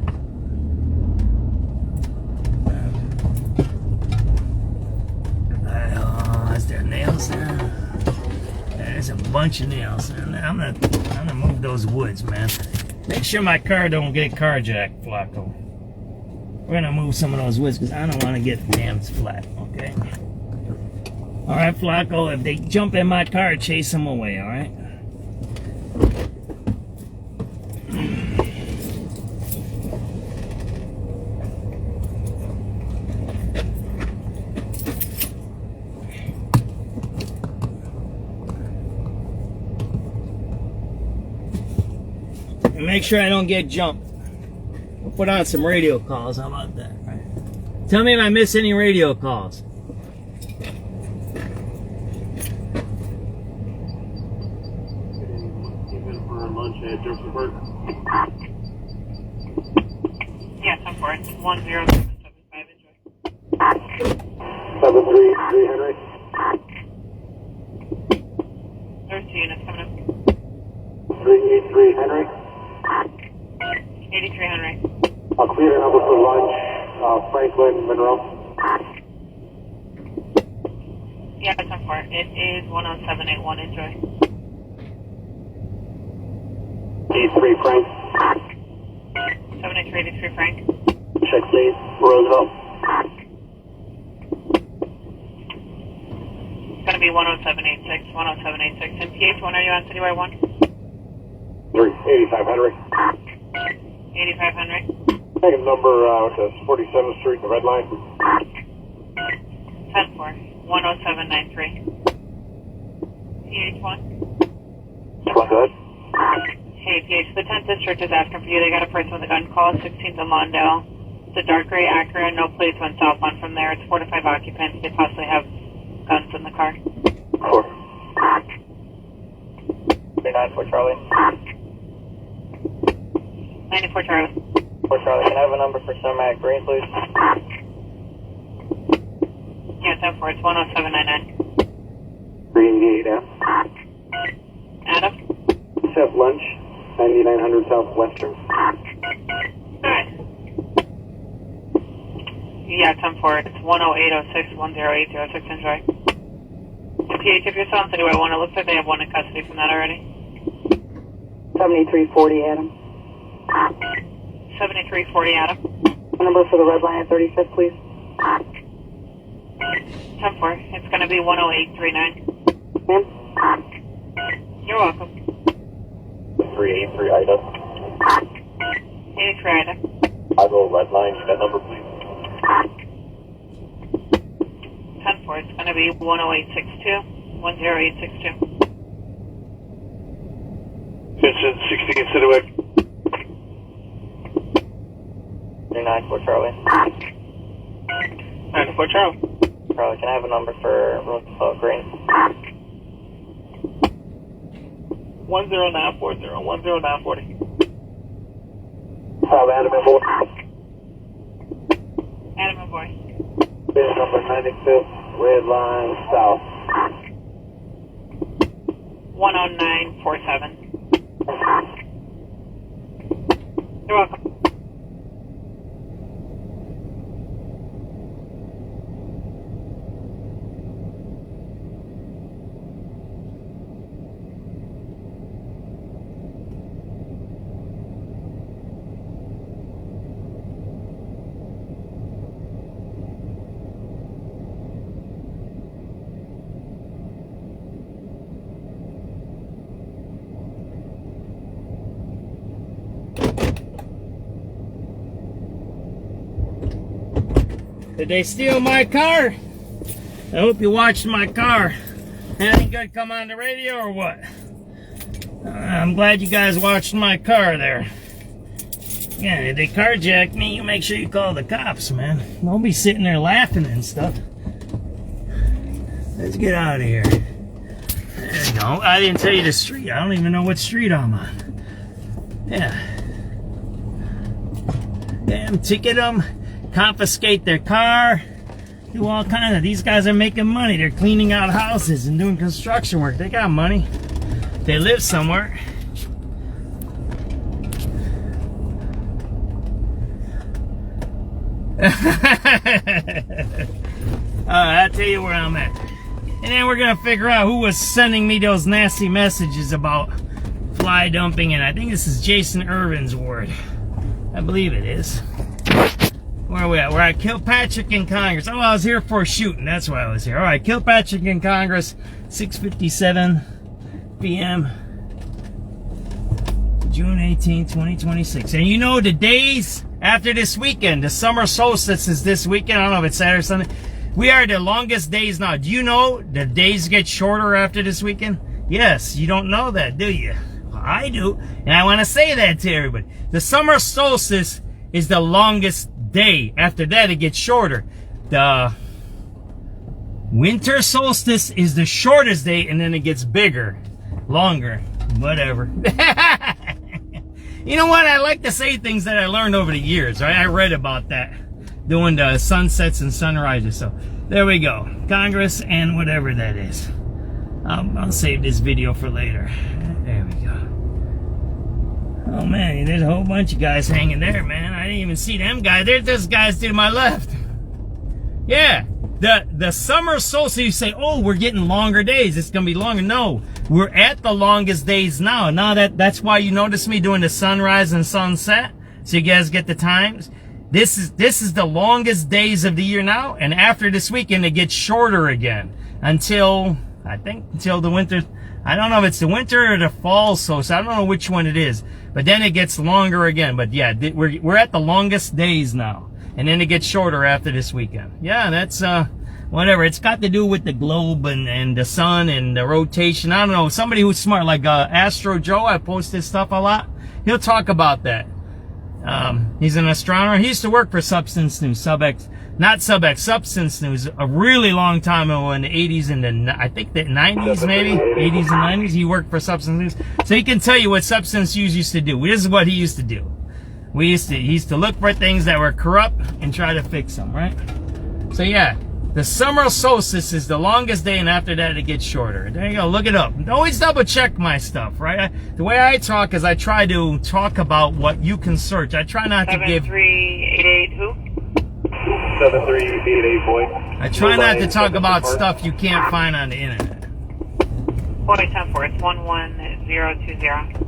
Oh, is there nails there? There's a bunch of nails. I'm gonna move those woods, man. Make sure my car don't get carjacked, Flacco. We're gonna move some of those woods because I don't want to get damn flat, okay? Alright, Flacco, if they jump in my car, chase them away, alright? Make sure I don't get jumped. We'll put on some radio calls. How about that? Right. Tell me if I miss any radio calls. Yes, I'm for it. 10775. Enjoy. 733 Henry. 13 units coming up. 383 Henry. 83 Henry. I'll clear the number for lunch. Franklin Monroe. Yes, I'm for it. It is 10781. Enjoy. 83 Frank. 7383 Frank. Check please. Roosevelt. It's going to be 10786. 10786. And PH, when are you on Citywide 1? 85 Henry. 85 Henry. Second number, which is 47th Street, the red line. 10-4. 10793. PH1. Go ahead. Hey, PH, the 10th District is asking for you. They got a person with a gun call, 16th and Lawndale. It's a dark gray Acura. No police went southbound from there. It's 4 to 5 occupants. They possibly have guns in the car. 4. 39 for Charlie. 94 Charlie. 4 Charlie, can I have a number for Sumac Green, please? Yeah, 10-4. It's 10799. 388 Adam? Set lunch, 9900 Southwestern. Alright. Yeah, 10-4. It's 10806 10806. Enjoy. PH, if you're still on Citywide 1, it looks like they have one in custody from that already. 7340 Adam. 7340 Adam. Number for the red line at 35th, please. 10-4. It's going to be 10839. Ma'am? You're welcome. 383 Ida. 83 Ida. I'll go red line, unit number, please. 10-4, it's going to be 10862. 10862. Attention 16 Cityweg. 394 Charlie. 94 Charlie. Charlie, can I have a number for Green? 10940. 10940. Adamant Boy. Adamant Boy. Bid number 95th, red line south. 10947. You're welcome. Did they steal my car? I hope you watched my car. Anything good come on the radio or what? I'm glad you guys watched my car there. Yeah, if they carjacked me, you make sure you call the cops, man. Don't be sitting there laughing and stuff. Let's get out of here. There you go. I didn't tell you the street. I don't even know what street I'm on. Yeah. Damn, ticket them. Confiscate their car, do all kinds of. These guys are making money. They're cleaning out houses and doing construction work. They got money. They live somewhere. I'll tell you where I'm at. And then we're gonna figure out who was sending me those nasty messages about fly dumping, and I think this is Jason Irvin's ward. I believe it is. Where are we at? We're at Kilpatrick in Congress. Oh, I was here for a shooting. That's why I was here. All right, Kilpatrick in Congress, 6:57 p.m. June 18, 2026. And you know the days after this weekend, the summer solstice is this weekend. I don't know if it's Saturday or Sunday. We are the longest days now. Do you know the days get shorter after this weekend? Yes, you don't know that, do you? Well, I do. And I want to say that to everybody. The summer solstice is the longest day. After that, it gets shorter. The winter solstice is the shortest day, and then it gets bigger, longer, whatever. You know what? I like to say things that I learned over the years, right? I read about that, doing the sunsets and sunrises. So there we go. Congress and whatever that is. I'll save this video for later. There we go. Oh man, there's a whole bunch of guys hanging there, man. I didn't even see them guys. There's those guys to my left. Yeah, the summer solstice, you say, oh, we're getting longer days. It's going to be longer. No, we're at the longest days now. Now that's why you notice me doing the sunrise and sunset. So you guys get the times. This is the longest days of the year now. And after this weekend, it gets shorter again until, I think, until the winter. I don't know if it's the winter or the fall solstice. I don't know which one it is. But then it gets longer again. But yeah, we're at the longest days now. And then it gets shorter after this weekend. Yeah, that's, whatever. It's got to do with the globe and the sun and the rotation. I don't know. Somebody who's smart, like Astro Joe, I post his stuff a lot. He'll talk about that. He's an astronomer. He used to work for SubX.News. Substance News, a really long time ago in the 80s and I think the 90s maybe, 80s and 90s, he worked for Substance News. So he can tell you what Substance News used to do. This is what he used to do. He used to look for things that were corrupt and try to fix them, right? So yeah, the summer solstice is the longest day, and after that it gets shorter. There you go, look it up. Always double check my stuff, right? The way I talk is I try to talk about what you can search. I try not to give... 7388 who? 7388 boy. I try not to talk about stuff you can't find on the internet. Boy, 10-4, it's 11020.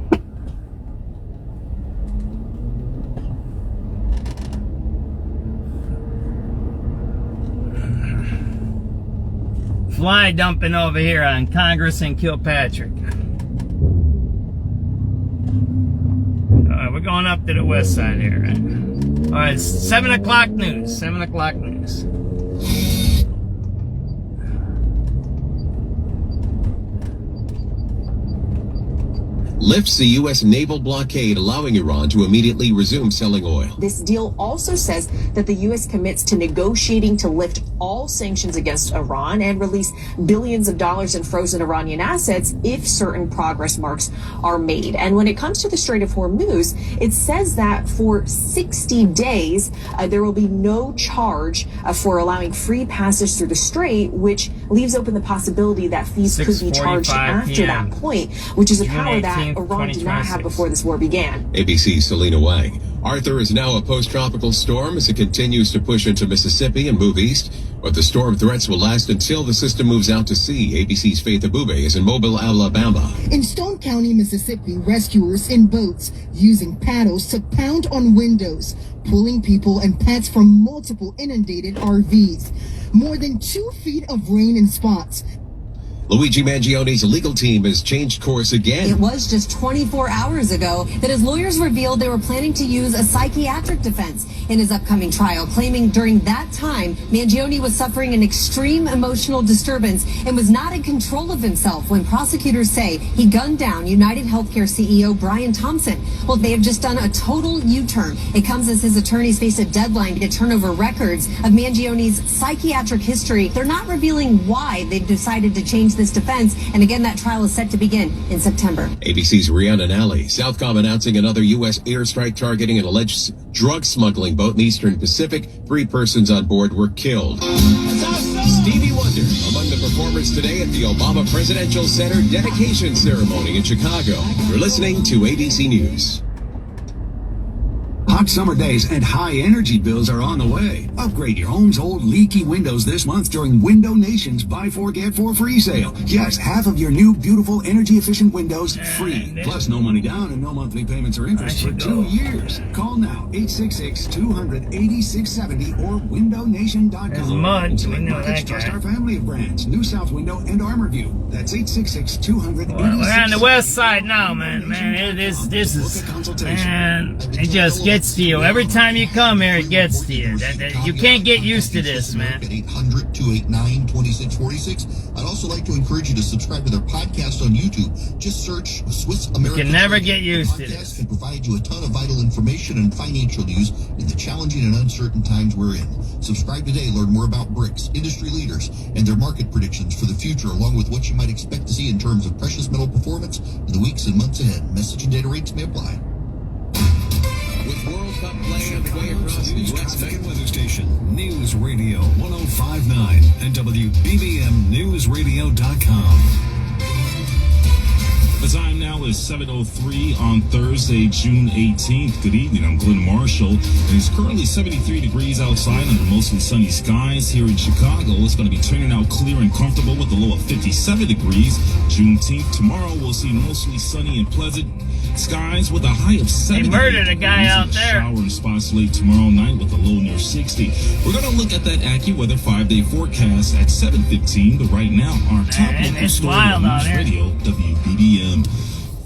Fly dumping over here on Congress and Kilpatrick. Alright, we're going up to the west side here, right? Alright. right, 7 o'clock news. 7 o'clock news. Lifts the U.S. naval blockade, allowing Iran to immediately resume selling oil. This deal also says that the U.S. commits to negotiating to lift all sanctions against Iran and release billions of dollars in frozen Iranian assets if certain progress marks are made. And when it comes to the Strait of Hormuz, it says that for 60 days, there will be no charge for allowing free passage through the strait, which leaves open the possibility that fees could be charged after that point, which is a power that Iran did not have before this war began. ABC's Selena Wang. Arthur is now a post-tropical storm as it continues to push into Mississippi and move east, but the storm threats will last until the system moves out to sea. ABC's Faith Abube is in Mobile, Alabama. In Stone County, Mississippi, rescuers in boats using paddles to pound on windows, pulling people and pets from multiple inundated RVs. More than 2 feet of rain in spots. Luigi Manioni's legal team has changed course again. It was just 24 hours ago that his lawyers revealed they were planning to use a psychiatric defense in his upcoming trial, claiming during that time Manioni was suffering an extreme emotional disturbance and was not in control of himself when prosecutors say he gunned down United Healthcare CEO Brian Thompson. Well, they have just done a total U-turn. It comes as his attorneys face a deadline to turn over records of Manioni's psychiatric history. They're not revealing why they've decided to change this defense, and again, that trial is set to begin in September. ABC's Rhiannon Alley. Southcom announcing another U.S. airstrike targeting an alleged drug smuggling boat in the Eastern Pacific. 3 persons on board were killed. Stevie Wonder among the performers today at the Obama Presidential Center dedication ceremony in Chicago. You're listening to ABC News. Hot summer days and high energy bills are on the way. Upgrade your home's old leaky windows this month during Window Nation's Buy 4 Get 4 free sale. Yes, half of your new beautiful energy efficient windows free. Plus no money down and no monthly payments or interest for 2 years. Call now 866-200-8670 or windownation.com. Select markets, trust our family of brands. New South Window and ArmorView. That's 866-200-8670. We're on the west side now, man. This is, man, it just gets to you. Every time you come here, it gets to you. You can't get used to this, man. 800-289-2646. I'd also like to encourage you to subscribe to their podcast on YouTube. Just search Swiss American. You can never get used to this. Can provide you a ton of vital information and financial news in the challenging and uncertain times we're in. Subscribe today. Learn more about BRICS, industry leaders, and their market predictions for the future, along with what you might expect to see in terms of precious metal performance in the weeks and months ahead. Message and data rates may apply. With World Cup play underway across the U.S. Traffic and weather station, News Radio 105.9 and WBBMNewsRadio.com. The time now is 7:03 on Thursday, June 18th. Good evening. I'm Glenn Marshall, and it's currently 73 degrees outside under mostly sunny skies here in Chicago. It's going to be turning out clear and comfortable with a low of 57 degrees. Juneteenth tomorrow, we'll see mostly sunny and pleasant skies with a high of 70. They murdered a guy out there. Shower in spots late tomorrow night with a low near 60. We're going to look at that AccuWeather 5-day forecast at 7:15. But right now, our top local story on News Radio, WBBM.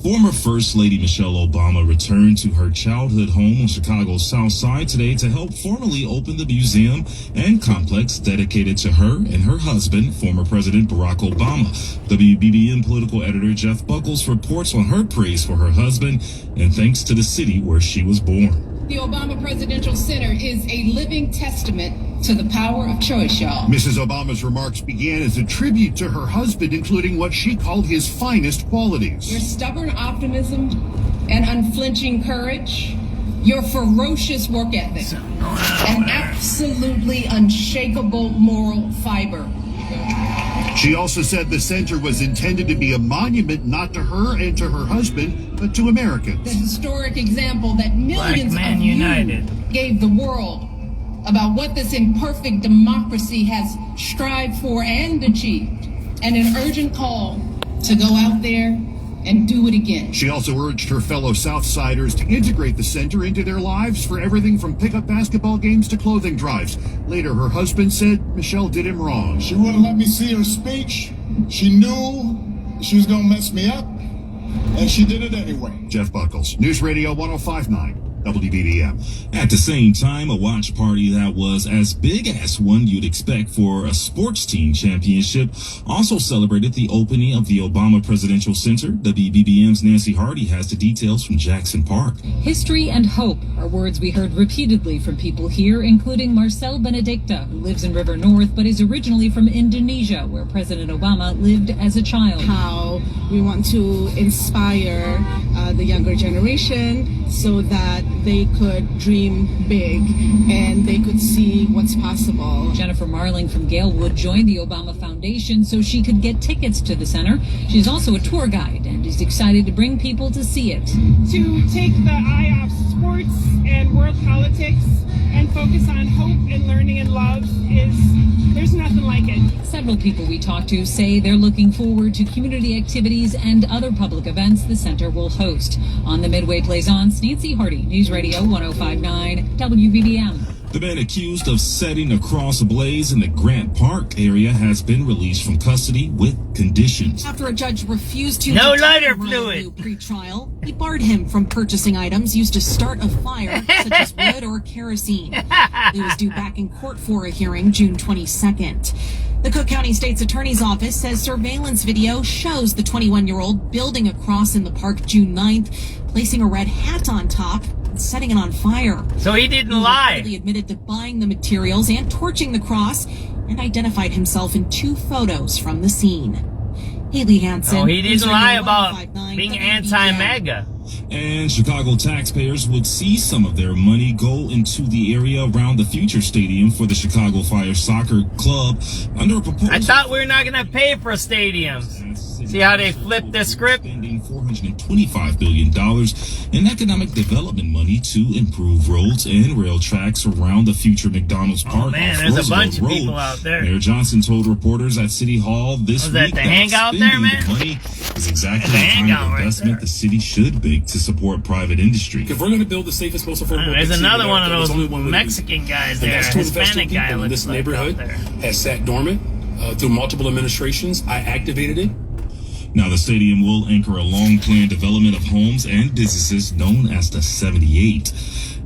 Former First Lady Michelle Obama returned to her childhood home on Chicago's South Side today to help formally open the museum and complex dedicated to her and her husband, former President Barack Obama. WBBM political editor Jeff Buckles reports on her praise for her husband and thanks to the city where she was born. The Obama Presidential Center is a living testament to the power of choice, y'all. Mrs. Obama's remarks began as a tribute to her husband, including what she called his finest qualities. Your stubborn optimism and unflinching courage, your ferocious work ethic, and absolutely unshakable moral fiber. She also said the center was intended to be a monument not to her and to her husband, but to Americans. The historic example that millions of you gave the world about what this imperfect democracy has strived for and achieved, and an urgent call to go out there and do it again. She also urged her fellow Southsiders to integrate the center into their lives for everything from pickup basketball games to clothing drives. Later, her husband said Michelle did him wrong. She wouldn't let me see her speech. She knew she was going to mess me up, and she did it anyway. Jeff Buckles, News Radio 105.9, WBBM. At the same time, a watch party that was as big as one you'd expect for a sports team championship also celebrated the opening of the Obama Presidential Center. WBBM's Nancy Hardy has the details from Jackson Park. History and hope are words we heard repeatedly from people here, including Marcel Benedicta, who lives in River North but is originally from Indonesia, where President Obama lived as a child. How we want to inspire the younger generation so that they could dream big and they could see what's possible. Jennifer Marling from Galewood joined the Obama Foundation so she could get tickets to the center. She's also a tour guide and is excited to bring people to see it. To take the eye off sports and world politics and focus on hope and learning and love there's nothing like it. Several people we talked to say they're looking forward to community activities and other public events the center will host. On the Midway Plaisance, Nancy Hardy, News Radio 105.9 WBBM. The man accused of setting a cross ablaze in the Grant Park area has been released from custody with conditions. After a judge refused to no lighter fluid pre-trial, he barred him from purchasing items used to start a fire, such as wood or kerosene. He was due back in court for a hearing June 22nd. The Cook County State's Attorney's Office says surveillance video shows the 21-year-old building a cross in the park June 9th, placing a red hat on top, setting it on fire. So he didn't lie. He admitted to buying the materials and torching the cross and identified himself in 2 photos from the scene. Haley Hansen. Oh, he didn't lie about being anti-MAGA. And Chicago taxpayers would see some of their money go into the area around the future stadium for the Chicago Fire Soccer Club under a proposal. I thought we were not going to pay for stadiums. See how they flipped the script? Spending $425 billion in economic development money to improve roads and rail tracks around the future McDonald's Park. Oh man, there's a bunch of people out there. Mayor Johnson told reporters at City Hall this week that the hangout there, man? The money is exactly the kind of investment the city should make to support private industry. If we're going to build the safest, most affordable, there's another one of those Mexican guys there, Hispanic guy in this neighborhood has sat dormant through multiple administrations. I activated it. Now, the stadium will anchor a long-planned development of homes and businesses known as the 78.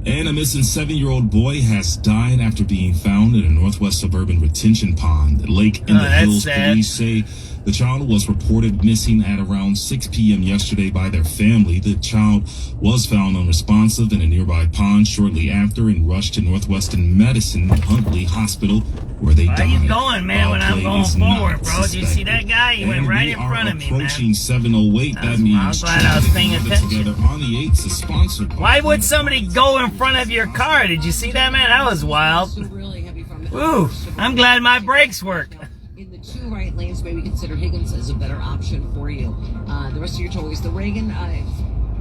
And a missing 7-year-old boy has died after being found in a northwest suburban retention pond. Lake in the Hills, police say the child was reported missing at around 6 p.m. yesterday by their family. The child was found unresponsive in a nearby pond shortly after and rushed to Northwestern Medicine Huntley Hospital, where they died. Where you going, man, when I'm going forward, bro? Did you see that guy? He went right in front of me, man. Approaching 7:08. That means I'm glad I was paying attention. Together on the 8th is sponsored. Why would somebody go in front of your car? Did you see that, man? That was wild. Ooh, I'm glad my brakes work. In the 2 right lanes, maybe consider Higgins as a better option for you. The rest of your choice, the Reagan,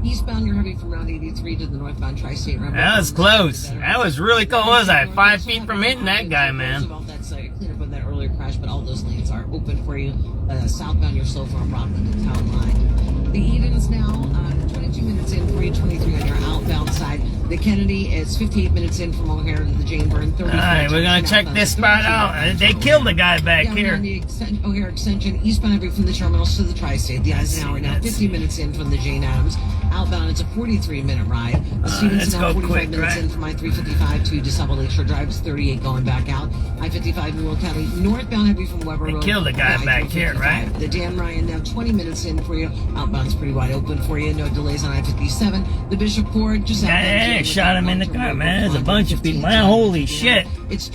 eastbound, you're heavy from Route 83 to the northbound Tri-State Road. That was close. That was really close. What was I 5 feet from hitting that guy, man? Clean up on that earlier crash, but all those lanes are open for you. Southbound, you're slow from Rockland to Town Line. The Edens now, 22 minutes in for you, 23 on your outbound side. The Kennedy is 58 minutes in from O'Hare to the Jane Byrne. All right, we're going to check this spot out. They killed the guy back here. On the O'Hare extension, eastbound heavy from the terminals to the Tri-State. The Eisenhower now 50 minutes in from the Jane Addams. Outbound, it's a 43-minute ride. Stevenson now 45 minutes in from I-355 to DeSable Lakeshore Drive. It's 38 going back out. I-55 in Will County. Northbound heavy from Weber Road. They killed the guy back here, right? The Dan Ryan now 20 minutes in for you. Outbound's pretty wide open for you. No delays on I-57. The Bishopport just out. Shot him in the car, man. There's a bunch of people. Man, holy shit.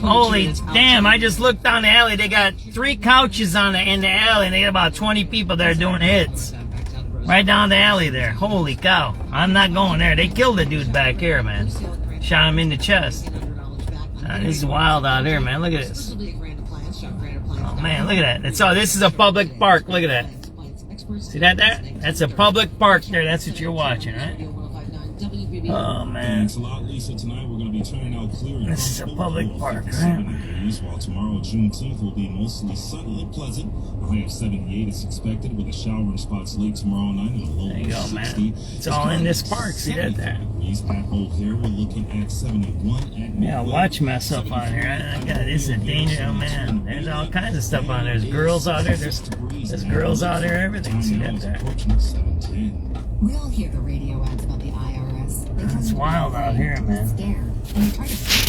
Holy damn, I just looked down the alley. They got 3 couches in the alley, and they got about 20 people there doing hits. Right down the alley there. Holy cow. I'm not going there. They killed the dude back here, man. Shot him in the chest. This is wild out here, man. Look at this. Oh, man, look at that. This is a public park. Look at that. See that there? That's a public park there. That's what you're watching, right? Oh, man. Thanks a lot, Lisa. Tonight we're going to be turning out clearing. This is a public park, right? While tomorrow, Juneteenth, will be mostly sunny and pleasant. A high of 78 is expected with a shower in spots late tomorrow night and a low of 60. Man. It's all in this park. See that there? At O'Hare, we're looking at 71. Yeah, watch myself on here. God, this is a danger, man. There's all kinds of stuff on there. There's girls out there. There's girls out there. Everything. See that there? We all hear the radio ads about the IRS. It's wild out here, man.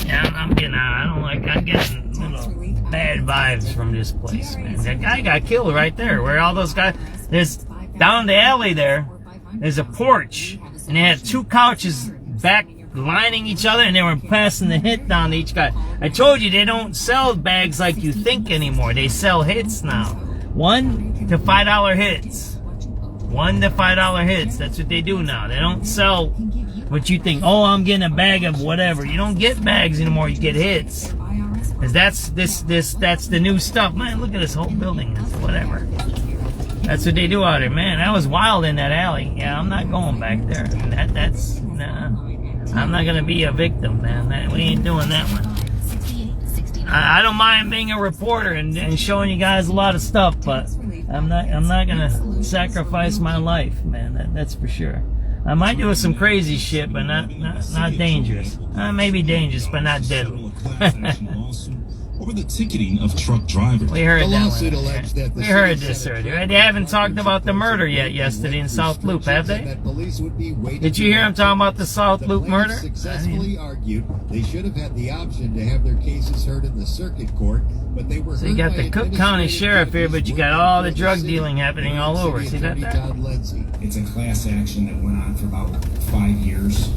Yeah, I'm getting out. I'm getting little bad vibes from this place, man. That guy got killed right there. Where all those guys, there's down the alley there's a porch, and they had two couches back lining each other, and they were passing the hit down to each guy. I told you they don't sell bags like you think anymore. They sell hits now. $1 to $5 hits. $1 to $5 hits. That's what they do now. They don't sell what you think. Oh, I'm getting a bag of whatever. You don't get bags anymore. You get hits. Cause that's the new stuff. Man, look at this whole building. It's whatever. That's what they do out here, man. That was wild in that alley. Yeah, I'm not going back there. Nah. I'm not gonna be a victim, man. We ain't doing that one. I don't mind being a reporter and showing you guys a lot of stuff, but I'm not gonna sacrifice my life, man. That's for sure. I might do some crazy shit, but not dangerous. Maybe dangerous, but not deadly. Over the ticketing of truck drivers. We heard that. We heard this earlier. They haven't talked about the murder yet yesterday in South Loop, have they? Did you hear them talking about the South Loop murder? Successfully argued they should have had the option to have their cases heard in the circuit court, but they were. So you got the Cook County Sheriff here, but you got all the drug dealing happening all over. See that? It's a class action that went on for about 5 years.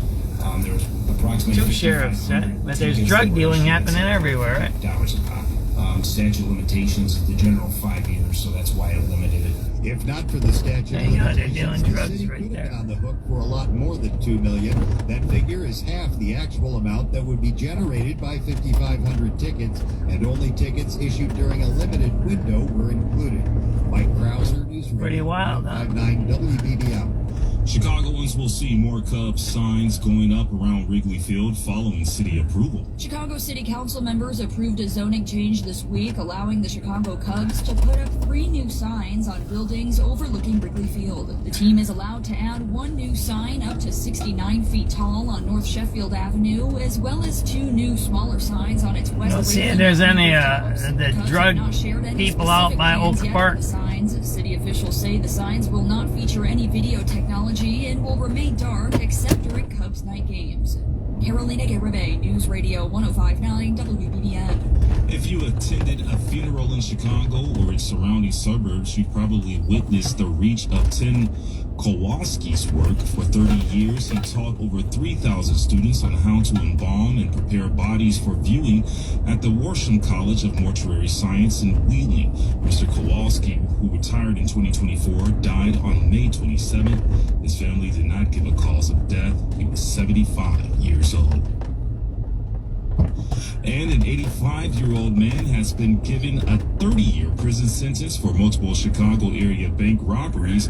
There was approximately 2 sheriffs, right? But there's drug dealing happening everywhere, right? $5 a pop. Statute of limitations is the general 5 years, so that's why it limited it. If not for the statute of they're dealing drugs right there. On the hook for a lot more than $2 million. That figure is half the actual amount that would be generated by 5,500 tickets, and only tickets issued during a limited window were included. Mike Krauser, News Radio. Pretty wild, huh? 59 WBBM. Chicagoans will see more Cubs signs going up around Wrigley Field following city approval. Chicago City Council members approved a zoning change this week, allowing the Chicago Cubs to put up 3 new signs on buildings overlooking Wrigley Field. The team is allowed to add 1 new sign up to 69 feet tall on North Sheffield Avenue, as well as 2 new smaller signs on its west. Don't see if there's any the drug people out by Oak Park. City officials say the signs will not feature any video technology and will remain dark except during Cubs night games. Carolina Garibay, News Radio 105.9 WBBM. If you attended a funeral in Chicago or its surrounding suburbs, you probably witnessed the reach of Tim Kowalski's work. For 30 years, he taught over 3,000 students on how to embalm and prepare bodies for viewing at the Worsham College of Mortuary Science in Wheeling. Mr. Kowalski, who retired in 2024, died on May 27th. His family did not give a cause of death. He was 75 years old. And an 85-year-old man has been given a 30-year prison sentence for multiple Chicago area bank robberies.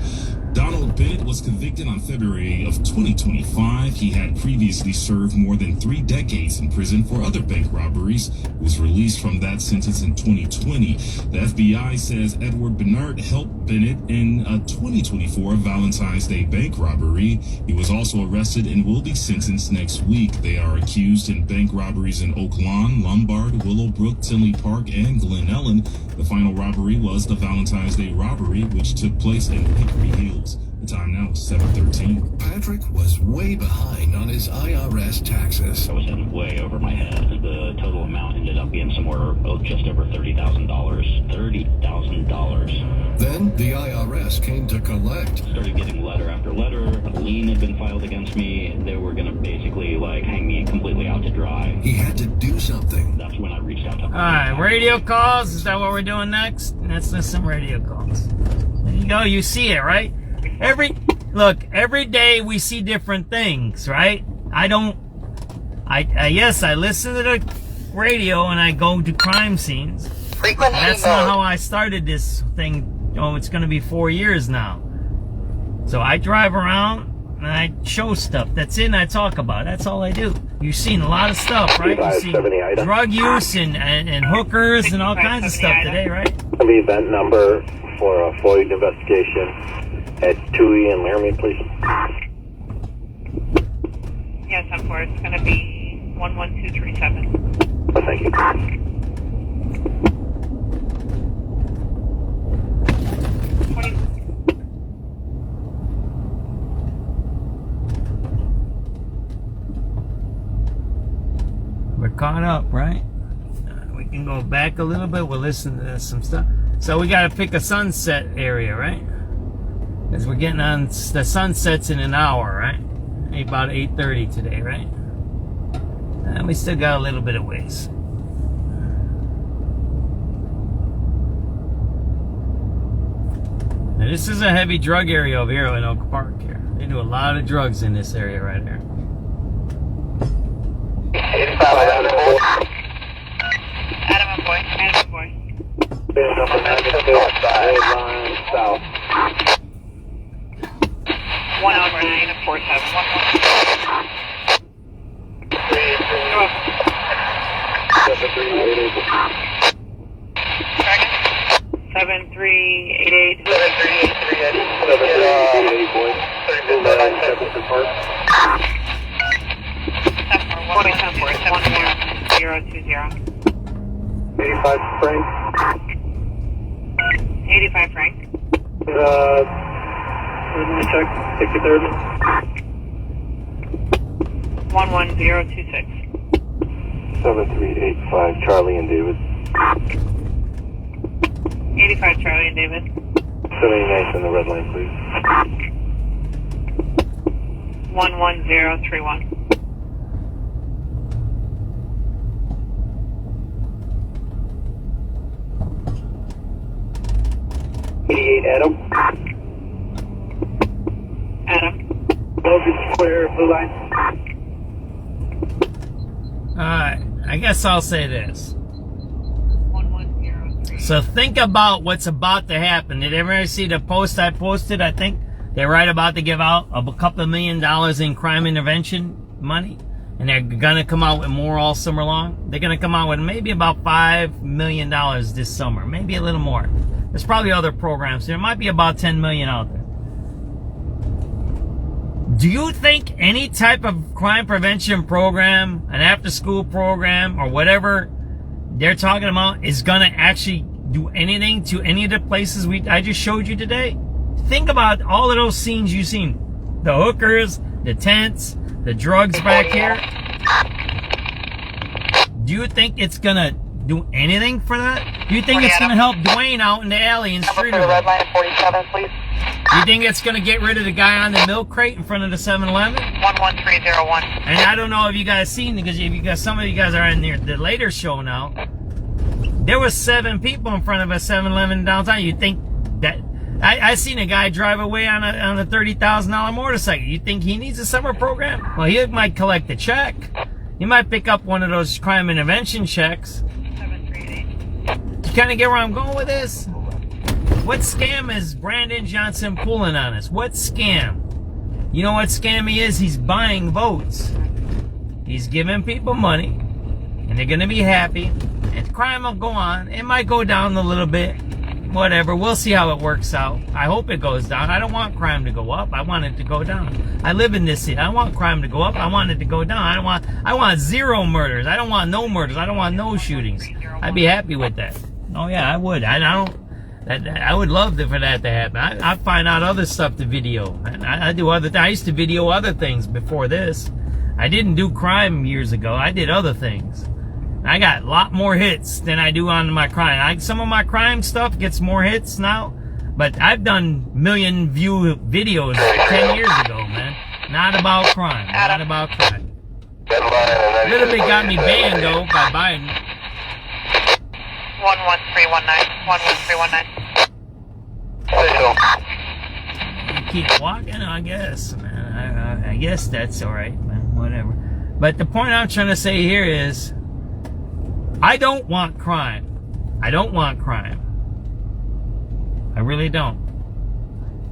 Donald Bennett was convicted on February of 2025. He had previously served more than 3 decades in prison for other bank robberies. He was released from that sentence in 2020. The FBI says Edward Bernard helped Bennett in a 2024 Valentine's Day bank robbery. He was also arrested and will be sentenced next week. They are accused in bank robberies in Oak Lawn, Lombard, Willowbrook, Tinley Park, and Glen Ellen. The final robbery was the Valentine's Day robbery, which took place in Hickory Hills. The time now is 7:13. Patrick was way behind on his IRS taxes. I was in way over my head. The total amount ended up being somewhere just over $30,000. $30,000. Then the IRS came to collect. Started getting letter after letter. A lien had been filed against me. They were going to basically hang me completely out to dry. He had to do something. That's when I reached out to him. All right, radio calls. Is that what we're doing next? Let's listen to radio calls. There you go. You see it, right? Every day we see different things, right? Yes, I listen to the radio and I go to crime scenes. That's not how I started this thing. Oh, it's going to be 4 years now. So I drive around and I show stuff. That's it, and I talk about it. That's all I do. You've seen a lot of stuff, right? You've seen drug use and hookers and all kinds of stuff today, right? The event number for a FOID investigation at 2E and Laramie, please. Yes, of course. It's going to be 11237. Thank you. caught up, right? We can go back a little bit. We'll listen to some stuff. So we got to pick a sunset area, right? Because we're getting on the sunsets in an hour, right? About 8:30 today, right? And we still got a little bit of ways. Now, this is a heavy drug area over here in Oak Park here. They do a lot of drugs in this area right here. 85 Adam and boy. Adam and boy. Number 92, line south. 10947. 7388. 7388, boy. 1020. 85 Frank. 85 Frank. Let me check. 63rd. 11026. 7385 Charlie and David. 85 Charlie and David. 79 in the red line, please. 11031. 88 Adam. Adam. Logan Square, blue line. Alright, I guess I'll say this. So think about what's about to happen. Did everybody see the post I posted? I think they're right about to give out a couple $1 million in crime intervention money. And they're going to come out with more all summer long. They're going to come out with maybe about $5 million this summer. Maybe a little more. There's probably other programs. There might be about 10 million out there. Do you think any type of crime prevention program, an after-school program, or whatever they're talking about is going to actually do anything to any of the places I just showed you today? Think about all of those scenes you've seen. The hookers, the tents, the drugs back here. Do you think it's going to do anything for that? Do you think it's going to help Dwayne out in the alley in Streeterville? Red line 47, please. You think it's going to get rid of the guy on the milk crate in front of the 7-Eleven? 11301. And I don't know if you guys seen, because if you guys, some of you guys are in the later show now. There was 7 people in front of a 7-Eleven downtown. You think that I seen a guy drive away on a $30,000 motorcycle. You think he needs a summer program? Well, he might collect a check. He might pick up one of those crime intervention checks. 738. You kind of get where I'm going with this? What scam is Brandon Johnson pulling on us? What scam? You know what scam he is? He's buying votes. He's giving people money, and they're going to be happy, and crime will go on. It might go down a little bit. Whatever. We'll see how it works out. I hope it goes down. I don't want crime to go up. I want it to go down. I live in this city. I want crime to go up. I want it to go down. I want 0 murders. I don't want no murders. I don't want no shootings. I'd be happy with that. Oh yeah, I would. I would love for that to happen. I find out other stuff to video. I do other. I used to video other things before this. I didn't do crime years ago. I did other things. I got a lot more hits than I do on my crime. Some of my crime stuff gets more hits now, but I've done million-view videos 10 years ago, man. Not about crime. Not about crime. A little bit got me banned though by Biden. 11319. 11319. Keep walking, I guess, man. I guess that's all right, man. Whatever. But the point I'm trying to say here is, I don't want crime. I don't want crime. I really don't.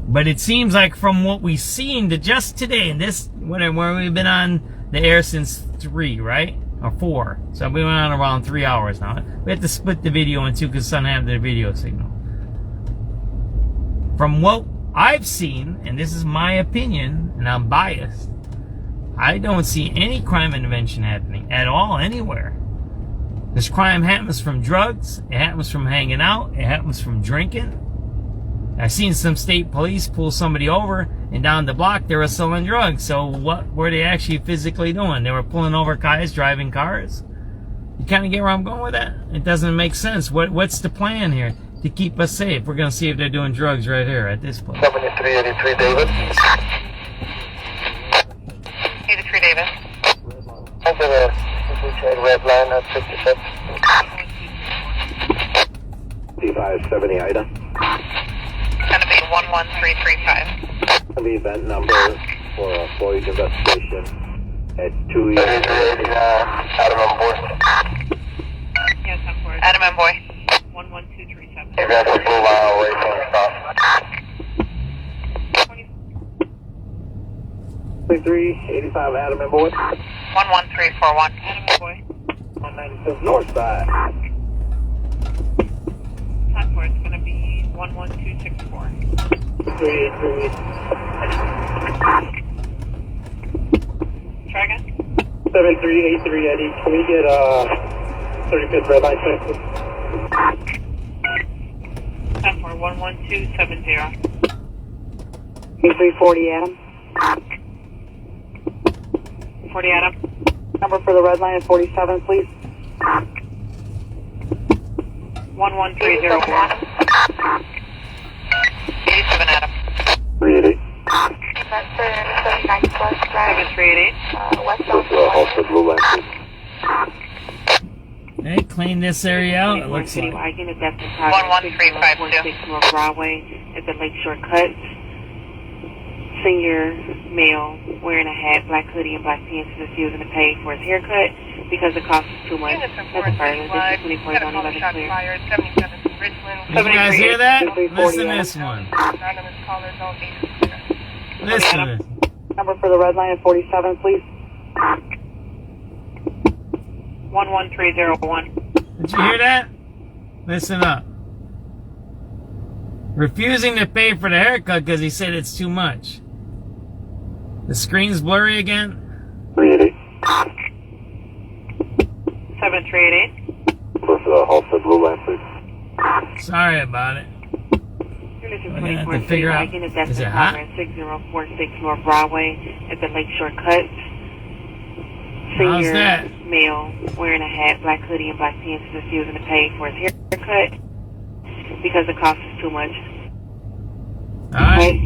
But it seems like from what we've seen to just today, and this, where we've been on the air since 3, right? Or 4. So we went on around 3 hours now. We had to split the video in 2 because Sun had the video signal. From what I've seen, and this is my opinion, and I'm biased, I don't see any crime intervention happening at all anywhere. This crime happens from drugs, it happens from hanging out, it happens from drinking. I've seen some state police pull somebody over, and down the block they were selling drugs. So what were they actually physically doing? They were pulling over guys driving cars. You kind of get where I'm going with that? It doesn't make sense. What's the plan here to keep us safe? We're going to see if they're doing drugs right here at this place. 7383 David. 83 David. I'm going to red line at 56. D570 Ida. Going to be 11335. The event number for a Floyd investigation at 2 Adam on board. Yes, I'm board. Adam and boy. 11237. You guys are blue mile away from the stop. 2385 Adam and boy. 11341. Adam and boy. 196 north side. Time for it's going to be 11264. 383. Try again. 7383 Eddie. Can we get 35th red light check? Time for 11270. 340 Adam. 40 Adam. Number for the red line at 47, please. 11301. 87 Adam. 388. 7388. Hey, clean this area out. It looks like. 11352. North Broadway at the Lakeshore Cuts. Senior male wearing a hat, black hoodie, and black pants is refusing to pay for his haircut because the cost is too much. That's a fire. This is 24 on 11 clear. Did you guys hear that? Listen to this one. Listen to this. Number for the red line at 47, please. 11301. Did you hear that? Listen up. Refusing to pay for the haircut because he said it's too much. The screen's blurry again. 7388. Go for the Halstead blue line, please. Sorry about it. We're gonna have to figure out. Is it hot? 6046 North Broadway at the Lakeshore Cuts. How's Senior that? male wearing a hat, black hoodie, and black pants is refusing to pay for his haircut because the cost is too much. All right.